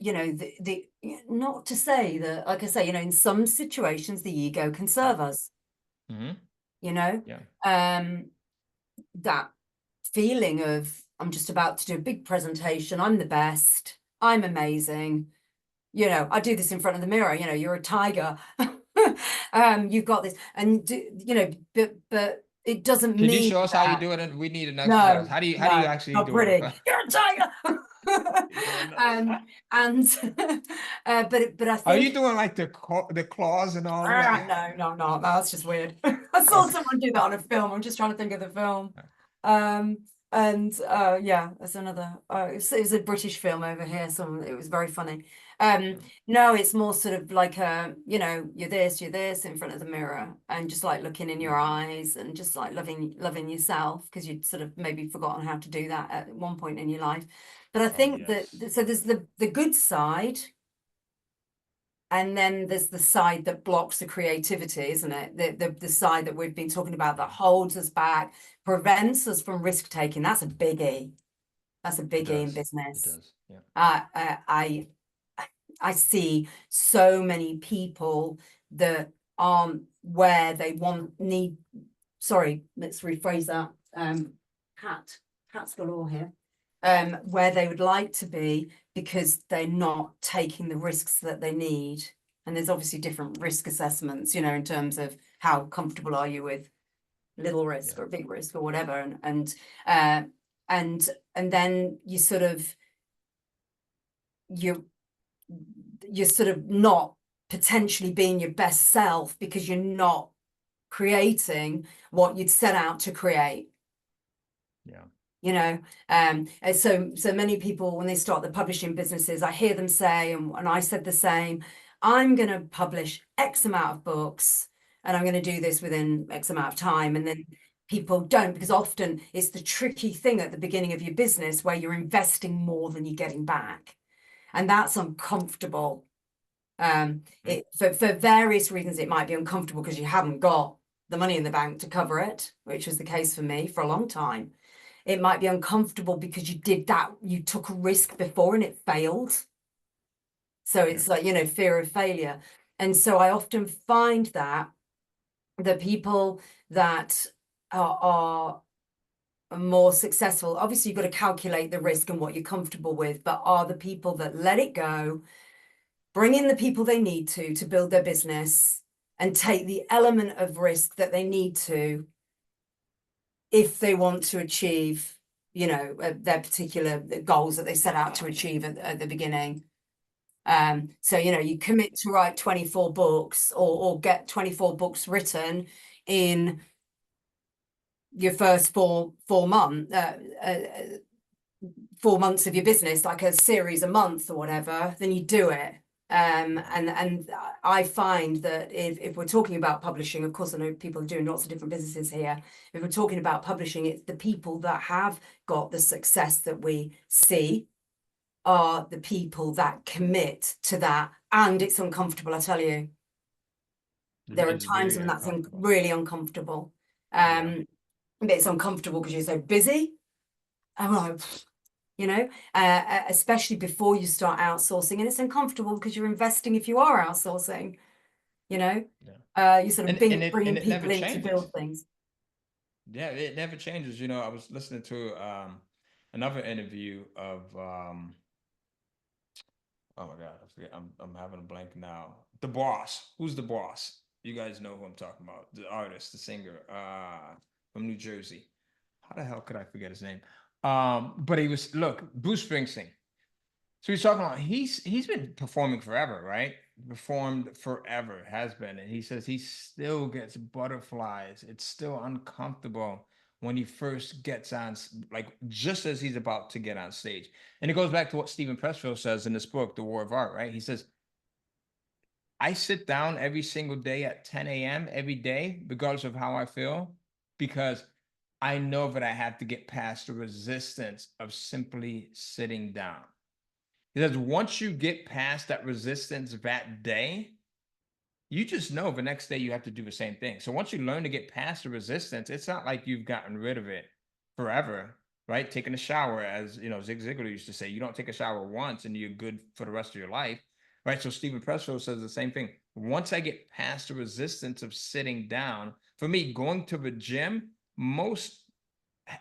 not to say that, like I say, in some situations the ego can serve us, Hmm. you know, Yeah. that feeling of I'm just about to do a big presentation, I'm the best, I'm amazing. I do this in front of the mirror, you're a tiger. You've got this, and but it doesn't Can you mean show us how you that. do it? And we need an exercise. No, How do you no, actually not do it? pretty. You're a tiger. You're going nuts. And but I Are you think doing like the claws and all of that? no, that's just weird. I saw Okay. someone do that on a film. I'm just trying to think of the film. Um, and yeah, that's another. It was a British film over here, so it was very funny. No, it's more sort of like you're this in front of the mirror, and just like looking in your eyes, and just like loving yourself, because you'd sort of maybe forgotten how to do that at one point in your life. But I Oh, think that yes. so there's the good side, and then there's the side that blocks the creativity, isn't it? The side that we've been talking about that holds us back, prevents us from risk taking. That's a biggie. That's a It biggie in does. It business. does. Yeah. I see so many people that aren't where they need. Sorry, let's rephrase that. Cats galore here. Where they would like to be, because they're not taking the risks that they need. And there's obviously different risk assessments, in terms of how comfortable are you with little risk Yeah. or big risk or whatever. And then you sort of you're sort of not potentially being your best self, because you're not creating what you'd set out to create. Yeah. And so many people, when they start their publishing businesses, I hear them say, and I said the same, I'm going to publish X amount of books, and I'm going to do this within X amount of time. And then people don't, because often it's the tricky thing at the beginning of your business where you're investing more than you're getting back. And that's uncomfortable. For various reasons, it might be uncomfortable because you haven't got the money in the bank to cover it, which was the case for me for a long time. It might be uncomfortable because you took a risk before and it failed. So it's like, fear of failure. And so I often find that the people that are more successful. Obviously, you've got to calculate the risk and what you're comfortable with, but are the people that let it go, bring in the people they need to build their business, and take the element of risk that they need to if they want to achieve, you know, their particular goals that they set out to achieve at the beginning. So, you know, you commit to write 24 books or get 24 books written in your first 4 months, 4 months of your business, like a series a month or whatever, then you do it. And I find that if we're talking about publishing, of course, I know people are doing lots of different businesses here. If we're talking about publishing, it's the people that have got the success that we see are the people that commit to that. And it's uncomfortable, I tell you. There are It's times very when that's uncomfortable. really uncomfortable. Yeah. But it's uncomfortable because you're so busy. I'm like, you know, especially before you start outsourcing, and it's uncomfortable because you're investing if you are outsourcing, you know, Yeah. you're sort of And bringing it never people in to changes. build things. Yeah, it never changes. You know, I was listening to another interview of oh my God, I forget. I'm having a blank now. The Boss. Who's the Boss? You guys know who I'm talking about. The artist, the singer, from New Jersey. How the hell could I forget his name? But he was, look, Bruce Springsteen. So he's talking about he's been performing forever, right? Performed forever, has been. And he says he still gets butterflies. It's still uncomfortable when he first gets on, like just as he's about to get on stage. And it goes back to what Stephen Pressfield says in this book, The War of Art, right? He says, I sit down every single day at 10 a.m. every day, regardless of how I feel, because I know that I have to get past the resistance of simply sitting down. Because once you get past that resistance that day, you just know the next day you have to do the same thing. So once you learn to get past the resistance, it's not like you've gotten rid of it forever, right? Taking a shower, as you know, Zig Ziglar used to say, you don't take a shower once and you're good for the rest of your life, right? So Stephen Pressfield says the same thing. Once I get past the resistance of sitting down, for me, going to the gym, most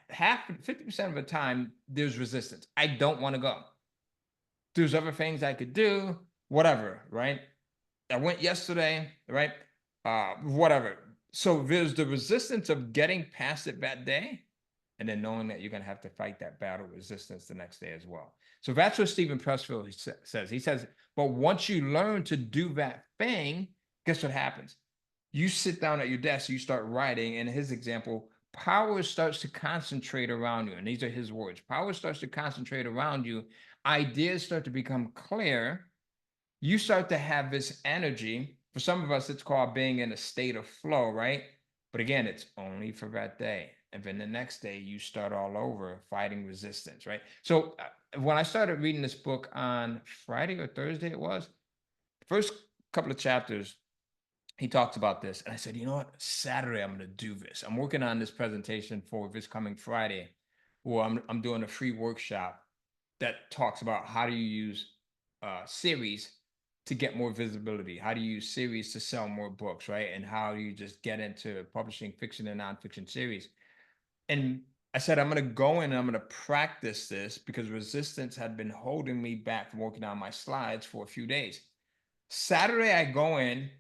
half 50% of the time, there's resistance. I don't want to go. There's other things I could do, whatever, right? I went yesterday, right? Whatever. So there's the resistance of getting past it that day, and then knowing that you're going to have to fight that battle resistance the next day as well. So that's what Stephen Pressfield says. He says, but once you learn to do that thing, guess what happens? You sit down at your desk, you start writing. In his example, power starts to concentrate around you. And these are his words. Power starts to concentrate around you. Ideas start to become clear. You start to have this energy. For some of us, it's called being in a state of flow, right? But again, it's only for that day. And then the next day, you start all over fighting resistance, right? So when I started reading this book on Friday or Thursday, it was, first couple of chapters, he talks about this. And I said, you know what? Saturday, I'm going to do this. I'm working on this presentation for this coming Friday, where I'm doing a free workshop that talks about how do you use series to get more visibility? How do you use series to sell more books, right? And how do you just get into publishing fiction and nonfiction series? And I said, I'm going to go in and I'm going to practice this because resistance had been holding me back from working on my slides for a few days. Saturday, I go in,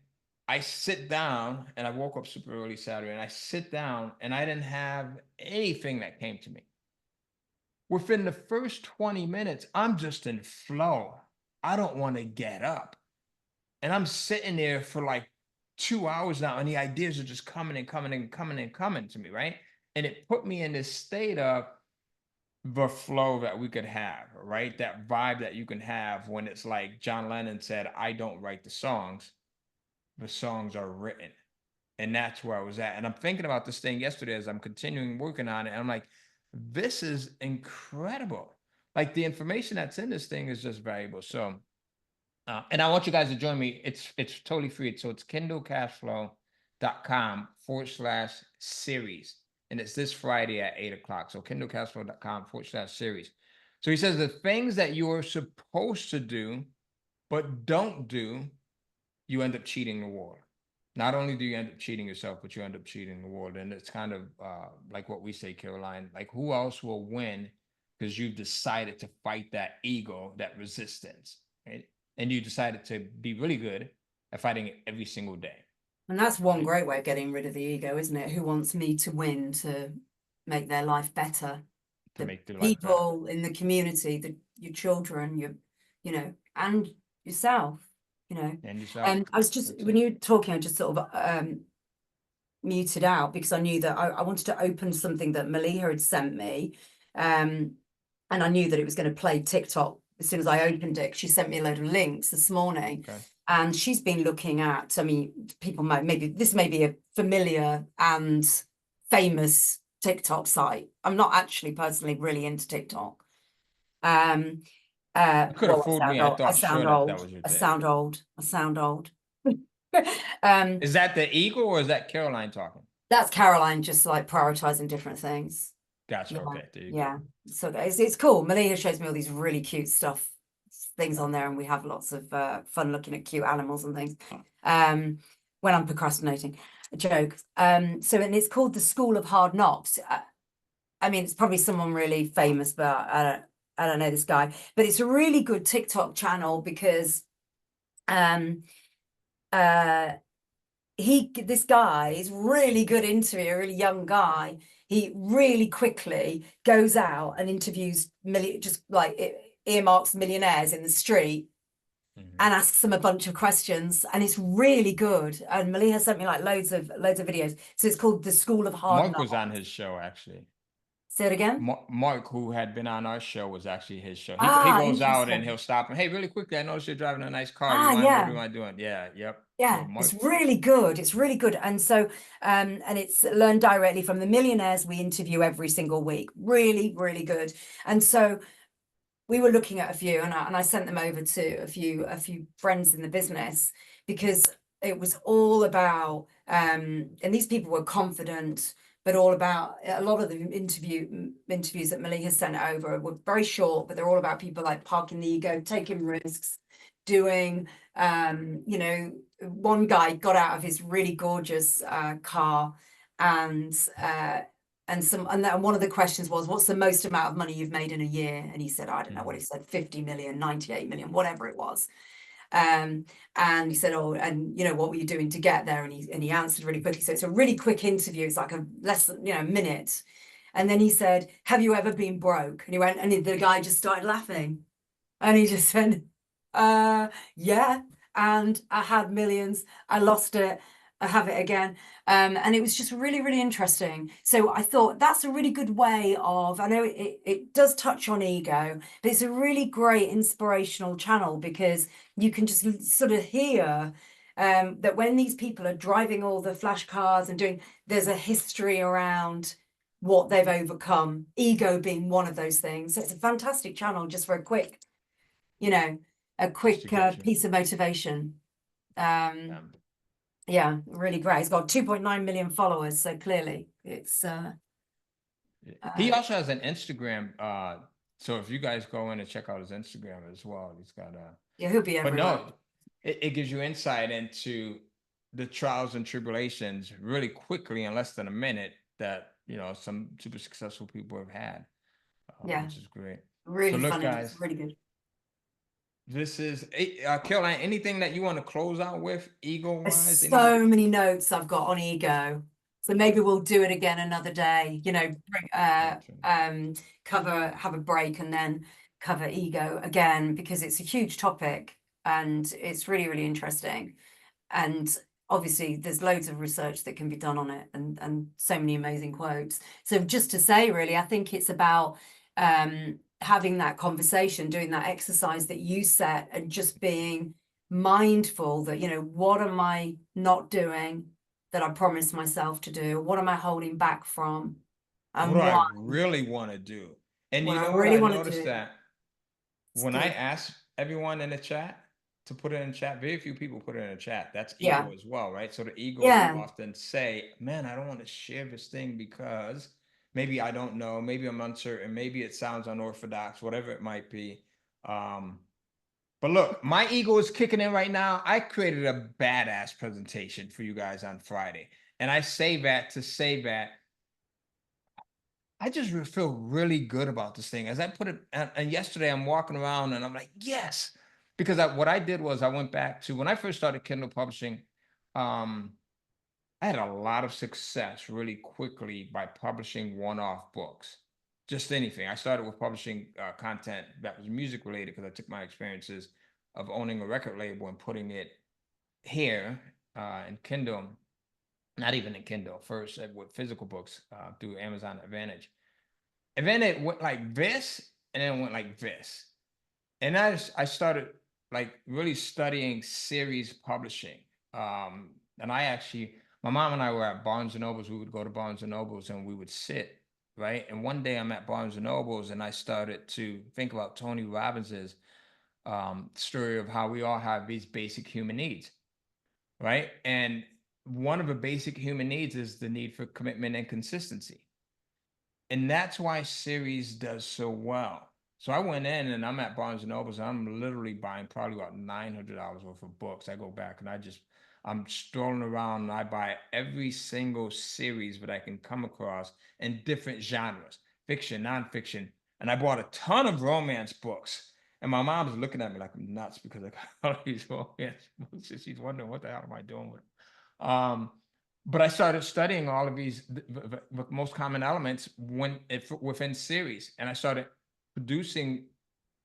I sit down, and I woke up super early Saturday, and I sit down, and I didn't have anything that came to me. Within the first 20 minutes, I'm just in flow. I don't want to get up. And I'm sitting there for like 2 hours now, and the ideas are just coming and coming and coming and coming to me, right? And it put me in this state of the flow that we could have, right? That vibe that you can have when it's like John Lennon said, I don't write the songs are written. And that's where I was at. And I'm thinking about this thing yesterday as I'm continuing working on it. And I'm like, this is incredible. Like the information that's in this thing is just valuable. So, and I want you guys to join me. It's totally free. So it's kindlecashflow.com/series. And it's this Friday at 8 o'clock. So kindlecashflow.com/series. So he says the things that you are supposed to do, but don't do, you end up cheating the war. not only do you end up cheating yourself, but you end up cheating the world. And it's kind of like what we say, Caroline, like who else will win because you've decided to fight that ego, that resistance, right? And you decided to be really good at fighting it every single day. And that's one great way of getting rid of the ego, isn't it? Who wants me to win to make their life better? To The make their life better. people in the community, your children, and yourself, And yourself. And I was just, when you were talking, I just sort of muted out because I knew that I wanted to open something that Maliha had sent me. And I knew that it was going to play TikTok as soon as I opened it. She sent me a load of links this morning. Okay. And she's been looking at, I mean, people this may be a familiar and famous TikTok site. I'm not actually personally really into TikTok. You could have Well, fooled me. I I thought sound sure that old. was your I thing. sound old. I sound old. Is that the eagle or is that Caroline talking? That's Caroline just like prioritizing different things. Gotcha. Yeah. Okay. There you Yeah. go. So it's cool. Maliha shows me all these really cute things on there, and we have lots of fun looking at cute animals and things. When I'm procrastinating, a joke. And it's called the School of Hard Knocks. I mean, it's probably someone really famous, but I don't know this guy. But it's a really good TikTok channel because this guy is really good interviewer, a really young guy. He really quickly goes out and interviews just like earmarks millionaires in the street and asks them a bunch of questions, and it's really good. And Maliha sent me like loads of videos. So it's called the School of Hard Mark Knocks. was on his show actually. Say it again. Mark, who had been on our show, was actually his show. He goes out and he'll stop and, hey, really quickly, I noticed you're driving a nice car. You mind? What am I doing? Yeah, yep. Yeah, So it's really good. It's really good. And so, and it's learned directly from the millionaires we interview every single week. Really, really good. And so we were looking at a few, and I sent them over to a few friends in the business because it was all about, and these people were confident, but all about a lot of the interviews that Maliha sent over were very short, but they're all about people like parking the ego, taking risks, doing, one guy got out of his really gorgeous car and then one of the questions was, what's the most amount of money you've made in a year? And he said, I don't know what he said, 50 million, 98 million, whatever it was. And he said, oh, and what were you doing to get there? And he answered really quickly. So it's a really quick interview. It's like a less than, a minute. And then he said, have you ever been broke? And he went, and the guy just started laughing. And he just said, yeah. And I had millions. I lost it. I have it again. And it was just really, really interesting. So I thought that's a really good way of, I know it does touch on ego, but it's a really great inspirational channel because you can just sort of hear that when these people are driving all the flash cars and there's a history around what they've overcome, ego being one of those things. So it's a fantastic channel just for a quick piece of motivation. Yeah, really great. He's got 2.9 million followers, so clearly it's he also has an Instagram. So if you guys go in and check out his Instagram as well, he's got he'll be everywhere. But no, it gives you insight into the trials and tribulations really quickly in less than a minute that some super successful people have had. Which is great. Really funny, guys. Really good. This is Caroline. Anything that you want to close out with, ego-wise? There's so many notes I've got on ego, so maybe we'll do it again another day. Have a break and then cover ego again because it's a huge topic and it's really, really interesting. And obviously, there's loads of research that can be done on it, and so many amazing quotes. So just to say, really, I think it's about having that conversation, doing that exercise that you set, and just being mindful that, what am I not doing that I promised myself to do? What am I holding back from? And what I really want to do. And what you know I really what? I noticed that when I ask everyone in the chat to put it in chat, very few people put it in the chat. That's ego as well, right? So the ego will often say, man, I don't want to share this thing because maybe I don't know, maybe I'm uncertain, maybe it sounds unorthodox, whatever it might be. But look, my ego is kicking in right now. I created a badass presentation for you guys on Friday. And I say that to say that I just feel really good about this thing. As I put it, and yesterday I'm walking around and I'm like, yes, because what I did was I went back to when I first started Kindle publishing. Um, I had a lot of success really quickly by publishing one-off books. Just anything. I started with publishing content that was music related because I took my experiences of owning a record label and putting it here in Kindle, not even in Kindle, first with physical books through Amazon Advantage. And then it went like this, and then it went like this. And I started like really studying series publishing. And I actually, my mom and I were at Barnes and Nobles. We would go to Barnes and Nobles and we would sit, right? And one day I'm at Barnes and Nobles and I started to think about Tony Robbins's story of how we all have these basic human needs, right? And one of the basic human needs is the need for commitment and consistency. And that's why series does so well. So I went in and I'm at Barnes and Nobles and I'm literally buying probably about $900 worth of books. I go back and I'm strolling around and I buy every single series that I can come across in different genres, fiction, nonfiction. And I bought a ton of romance books. And my mom's looking at me like I'm nuts because I got all these romance books. And she's wondering, what the hell am I doing with them? But I started studying all of these the most common elements within series, and I started producing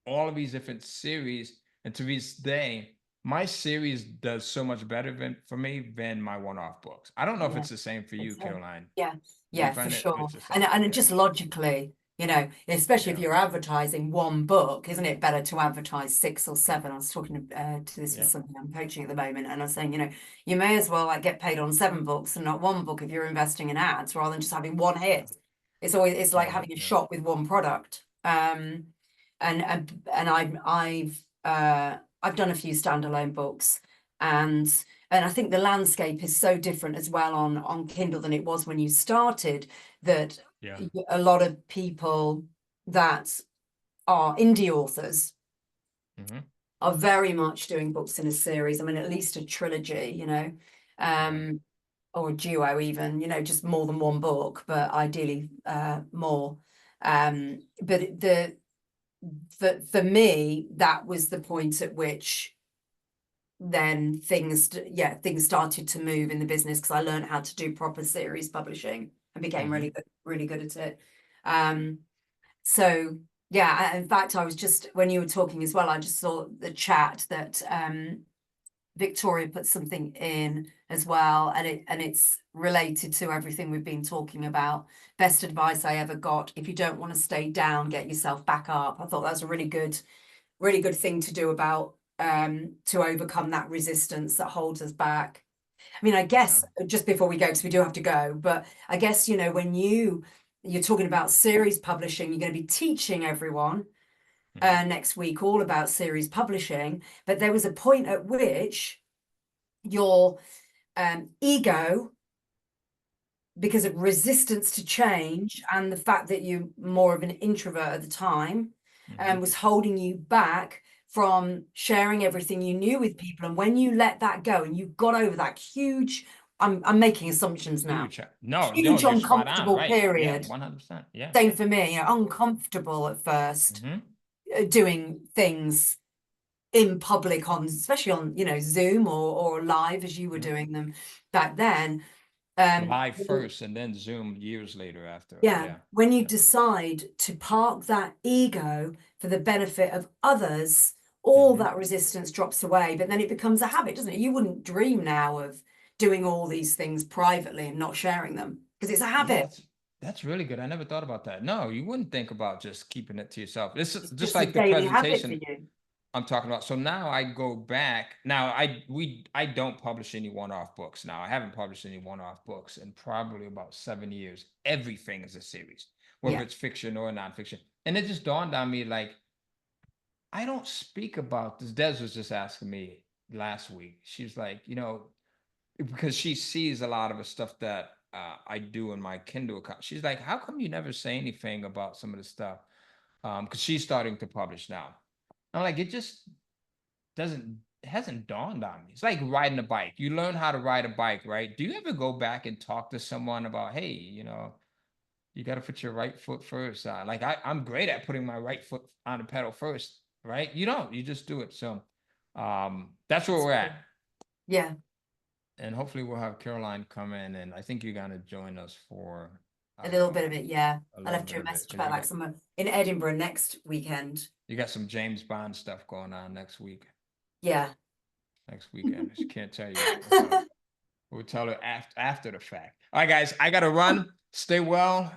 all of these different series. And to this day, my series does so much better for me than my one-off books. I don't know if Yeah, it's the same for think you, so. Caroline. Yeah, Do you yeah, for find it sure. it's the And same? Yeah, just logically, especially if yeah, you're advertising one book, isn't it better to advertise 6 or 7? I was talking to this with yeah. something I'm coaching at the moment, and I was saying, you may as well like get paid on 7 books and not one book if you're investing in ads rather than just having one hit. It's like having a Yeah. shot with one product. And I've done a few standalone books, and I think the landscape is so different as well on Kindle than it was when you started, that Yeah. a lot of people that are indie authors Hmm. are very much doing books in a series. I mean, at least a trilogy, Yeah. or a duo even, just more than one book, but ideally more. But for me, that was the point at which then things started to move in the business, because I learned how to do proper series publishing and became Hmm. really good at it. So yeah, in fact, I was just, when you were talking as well, I just saw the chat that Victoria put something in as well, and it's related to everything we've been talking about. Best advice I ever got: if you don't want to stay down, get yourself back up. I thought that was a really good thing to do about to overcome that resistance that holds us back. I mean, I Yeah. guess just before we go, because we do have to go, but I guess, when you're talking about series publishing, you're going to be teaching everyone Hmm. next week all about series publishing. But there was a point at which your ego, because of resistance to change and the fact that you're more of an introvert at the time, Hmm. was holding you back from sharing everything you knew with people. And when you let that go and you got over that huge, I'm making assumptions now, Huge. No, no, huge you're spot on. uncomfortable Right. Yeah. period. 100%. Yeah. Same for me, uncomfortable at first, Hmm. doing things in public, especially on, Zoom or live as you were Yeah. doing them back then. Live first and then Zoom years later after. Yeah, Yeah. when you Yeah. decide to park that ego for the benefit of others, all Hmm. that resistance drops away. But then it becomes a habit, doesn't it? You wouldn't dream now of doing all these things privately and not sharing them, because it's a Yeah, habit. that's really good. I never thought about that. No, you wouldn't think about just keeping it to yourself. This is It's just just a like the daily habit for presentation you. I'm talking about. So now I go back. Now I don't publish any one-off books now. I haven't published any one-off books in probably about 7 years. Everything is a series, whether Yeah. it's fiction or nonfiction. And it just dawned on me like I don't speak about this. Des was just asking me last week. She's like, because she sees a lot of the stuff that I do in my Kindle account. She's like, "How come you never say anything about some of the stuff?" Because she's starting to publish now. I'm like, it just it hasn't dawned on me. It's like riding a bike. You learn how to ride a bike, right? Do you ever go back and talk to someone about, hey, you got to put your right foot first. Like I'm great at putting my right foot on the pedal first, right? You don't, you just do it. So that's where we're at. Yeah. And hopefully we'll have Caroline come in, and I think you're gonna join us for A little bit of it, yeah. a I little left bit you a of it, message 'cause about you that got, somewhere in Edinburgh next weekend. you got some James Bond stuff going on next week, Yeah. next weekend. I just can't tell you yet. We'll tell her after the fact. All right, guys, I gotta run. Stay well.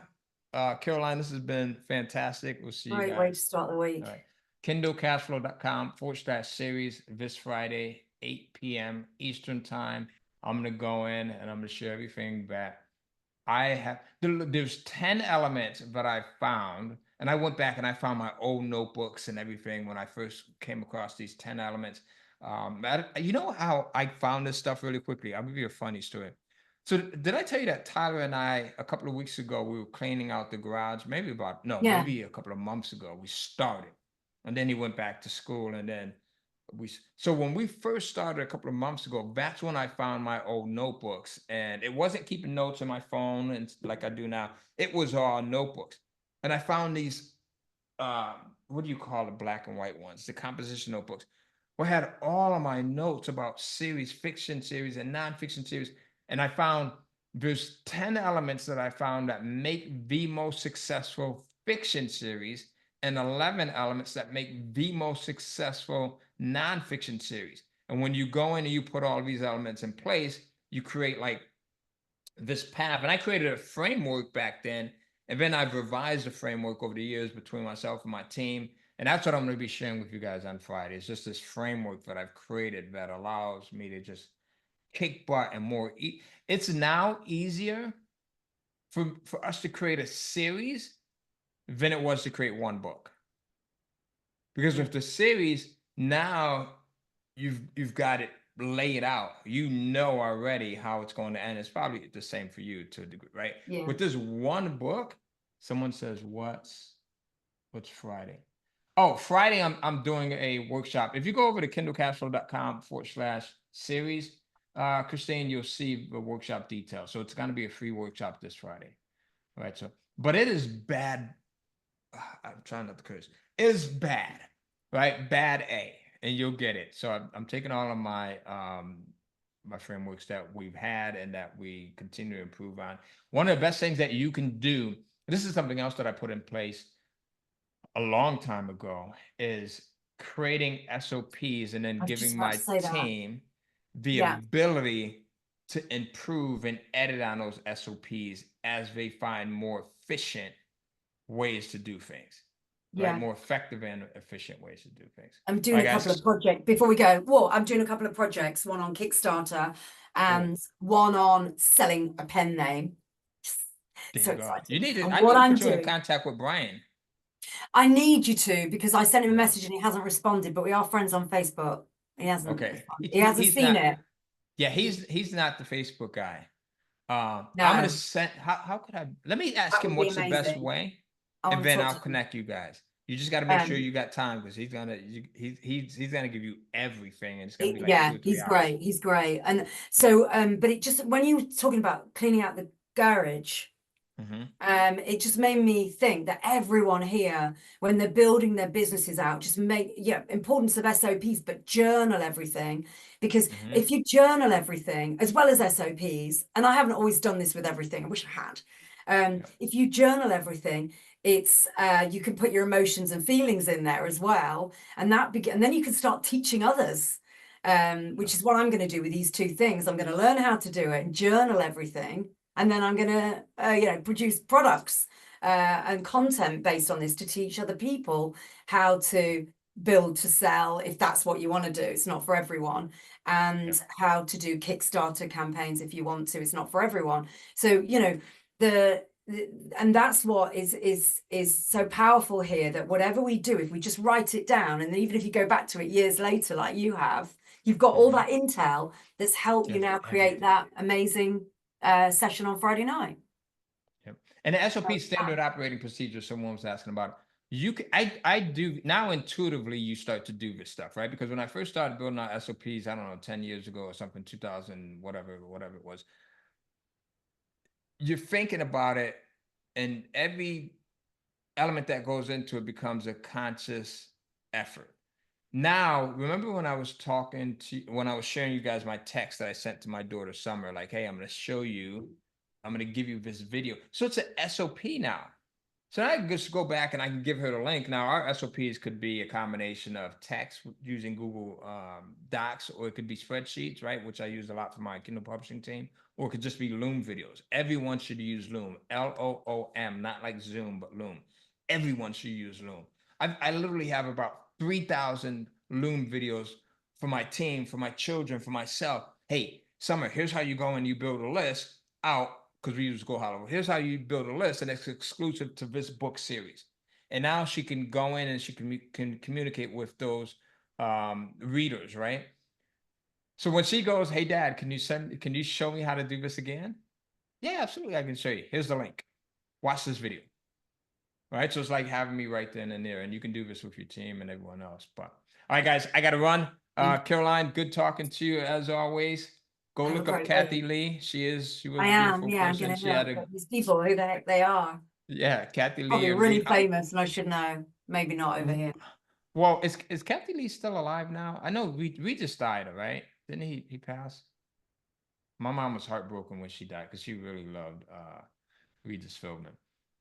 Caroline, this has been fantastic. We'll see you Great way to guys. start the week. All right. KindleCashflow.com/series this Friday, 8 p.m. Eastern time. I'm gonna go in and I'm gonna share everything that I have. There's 10 elements that I found, and I went back and I found my old notebooks and everything when I first came across these 10 elements. You know how I found this stuff really quickly? I'll give you a funny story. So did I tell you that Tyler and I, a couple of weeks ago, we were cleaning out the garage? Maybe Yeah. maybe a couple of months ago, we started. And then he went back to school, and then so when we first started a couple of months ago, that's when I found my old notebooks, and it wasn't keeping notes on my phone and like I do now. It was all notebooks, and I found these what do you call the black and white ones, the composition notebooks, where I had all of my notes about series, fiction series and nonfiction series. And I found there's 10 elements that I found that make the most successful fiction series, and 11 elements that make the most successful nonfiction series. And when you go in and you put all these elements in place, you create like this path. And I created a framework back then, and then I've revised the framework over the years between myself and my team. And that's what I'm going to be sharing with you guys on Friday. It's just this framework that I've created that allows me to just kick butt and more. It's now easier for us to create a series than it was to create one book. Because with the series, now you've got it laid out. You know already how it's going to end. It's probably the same for you to a degree, right? Yeah. With this one book, someone says, what's Friday? Oh, Friday, I'm doing a workshop. If you go over to kindlecashflow.com/series, Christine, you'll see the workshop details. So it's going to be a free workshop this Friday. All right. So, but it is bad. I'm trying not to curse. It is bad, right? Bad A, and you'll get it. So I'm taking all of my my frameworks that we've had and that we continue to improve on. One of the best things that you can do, this is something else that I put in place a long time ago, is creating SOPs and then giving my team the ability to improve and edit on those SOPs as they find more efficient ways to do things. Yeah. Right? More effective and efficient ways to do things. I'm doing a couple of projects before we go. Well, I'm doing a couple of projects, one on Kickstarter and one on selling a pen name. So excited. You need to, and I what need to I'm put you doing, in contact with Brian. I need you to, because I sent him a message and he hasn't responded, but we are friends on Facebook. He hasn't. Okay. He hasn't seen it. Yeah, he's not the Facebook guy. No. I'm gonna send. How could I? Let me ask him what's the best way, and then I'll connect you guys. You just got to make sure you got time, because he's gonna give you everything, and it's gonna be like 2 or 3 he's hours. great. He's great. And so, but it just, when you were talking about cleaning out the garage, it just made me think that everyone here, when they're building their businesses out, just importance of SOPs, but journal everything. Because if you journal everything as well as SOPs, and I haven't always done this with everything, I wish I had. If you journal everything, it's you can put your emotions and feelings in there as well, and then you can start teaching others, which is what I'm going to do with these two things. I'm going to learn how to do it and journal everything, and then I'm going to produce products and content based on this to teach other people how to build to sell, if that's what you want to do. It's not for everyone. And how to do Kickstarter campaigns if you want to. It's not for everyone. So and that's what is so powerful here, that whatever we do, if we just write it down, and even if you go back to it years later like you have, you've got all that intel that's helped you now create that amazing session on Friday night. And the SOP, standard operating procedure, someone was asking about, you can, I do now intuitively you start to do this stuff, right? Because when I first started building out SOPs, I don't know, 10 years ago or something, 2000, whatever it was, you're thinking about it, and every element that goes into it becomes a conscious effort. Now, remember when I was when I was sharing you guys my text that I sent to my daughter Summer, like, hey, I'm going to show you, I'm going to give you this video. So it's an SOP now. So I can just go back and I can give her the link. Now, our SOPs could be a combination of text using Google Docs, or it could be spreadsheets, right? Which I use a lot for my Kindle publishing team, or it could just be Loom videos. Everyone should use Loom, Loom, not like Zoom, but Loom. Everyone should use Loom. I literally have about 3,000 Loom videos for my team, for my children, for myself. Hey, Summer, here's how you go and you build a list out, because we use Go Hollow. Here's how you build a list, and it's exclusive to this book series. And now she can go in and she can communicate with those readers, right? So when she goes, hey, Dad, can you show me how to do this again? Yeah, absolutely, I can show you. Here's the link. Watch this video. Right? So it's like having me right then and there, and you can do this with your team and everyone else. But all right, guys, I got to run. Caroline, good talking to you as always. Go Have a look up great Kathy day. Lee. She was I a am, beautiful yeah, I'm person. gonna She know had a these people, who the heck they are. Kathy Lee Probably and really me. famous, and I should know. Maybe not over here. Well, is Kathy Lee still alive now? I know Regis died, right? Didn't he pass? My mom was heartbroken when she died because she really loved Regis Philbin.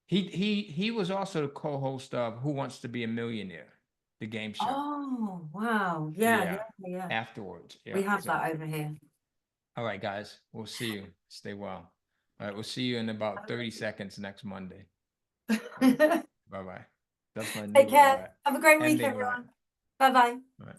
He was also the co-host of Who Wants to Be a Millionaire, the game show. Oh, wow. Yeah, Yeah. yeah. Afterwards. We Yeah. have So, that over here. all right, guys. We'll see you. Stay well. All right, we'll see you in about 30 seconds next Monday. Bye-bye. That's my new Take care. Have a great week, ending line. everyone. Bye-bye. All right.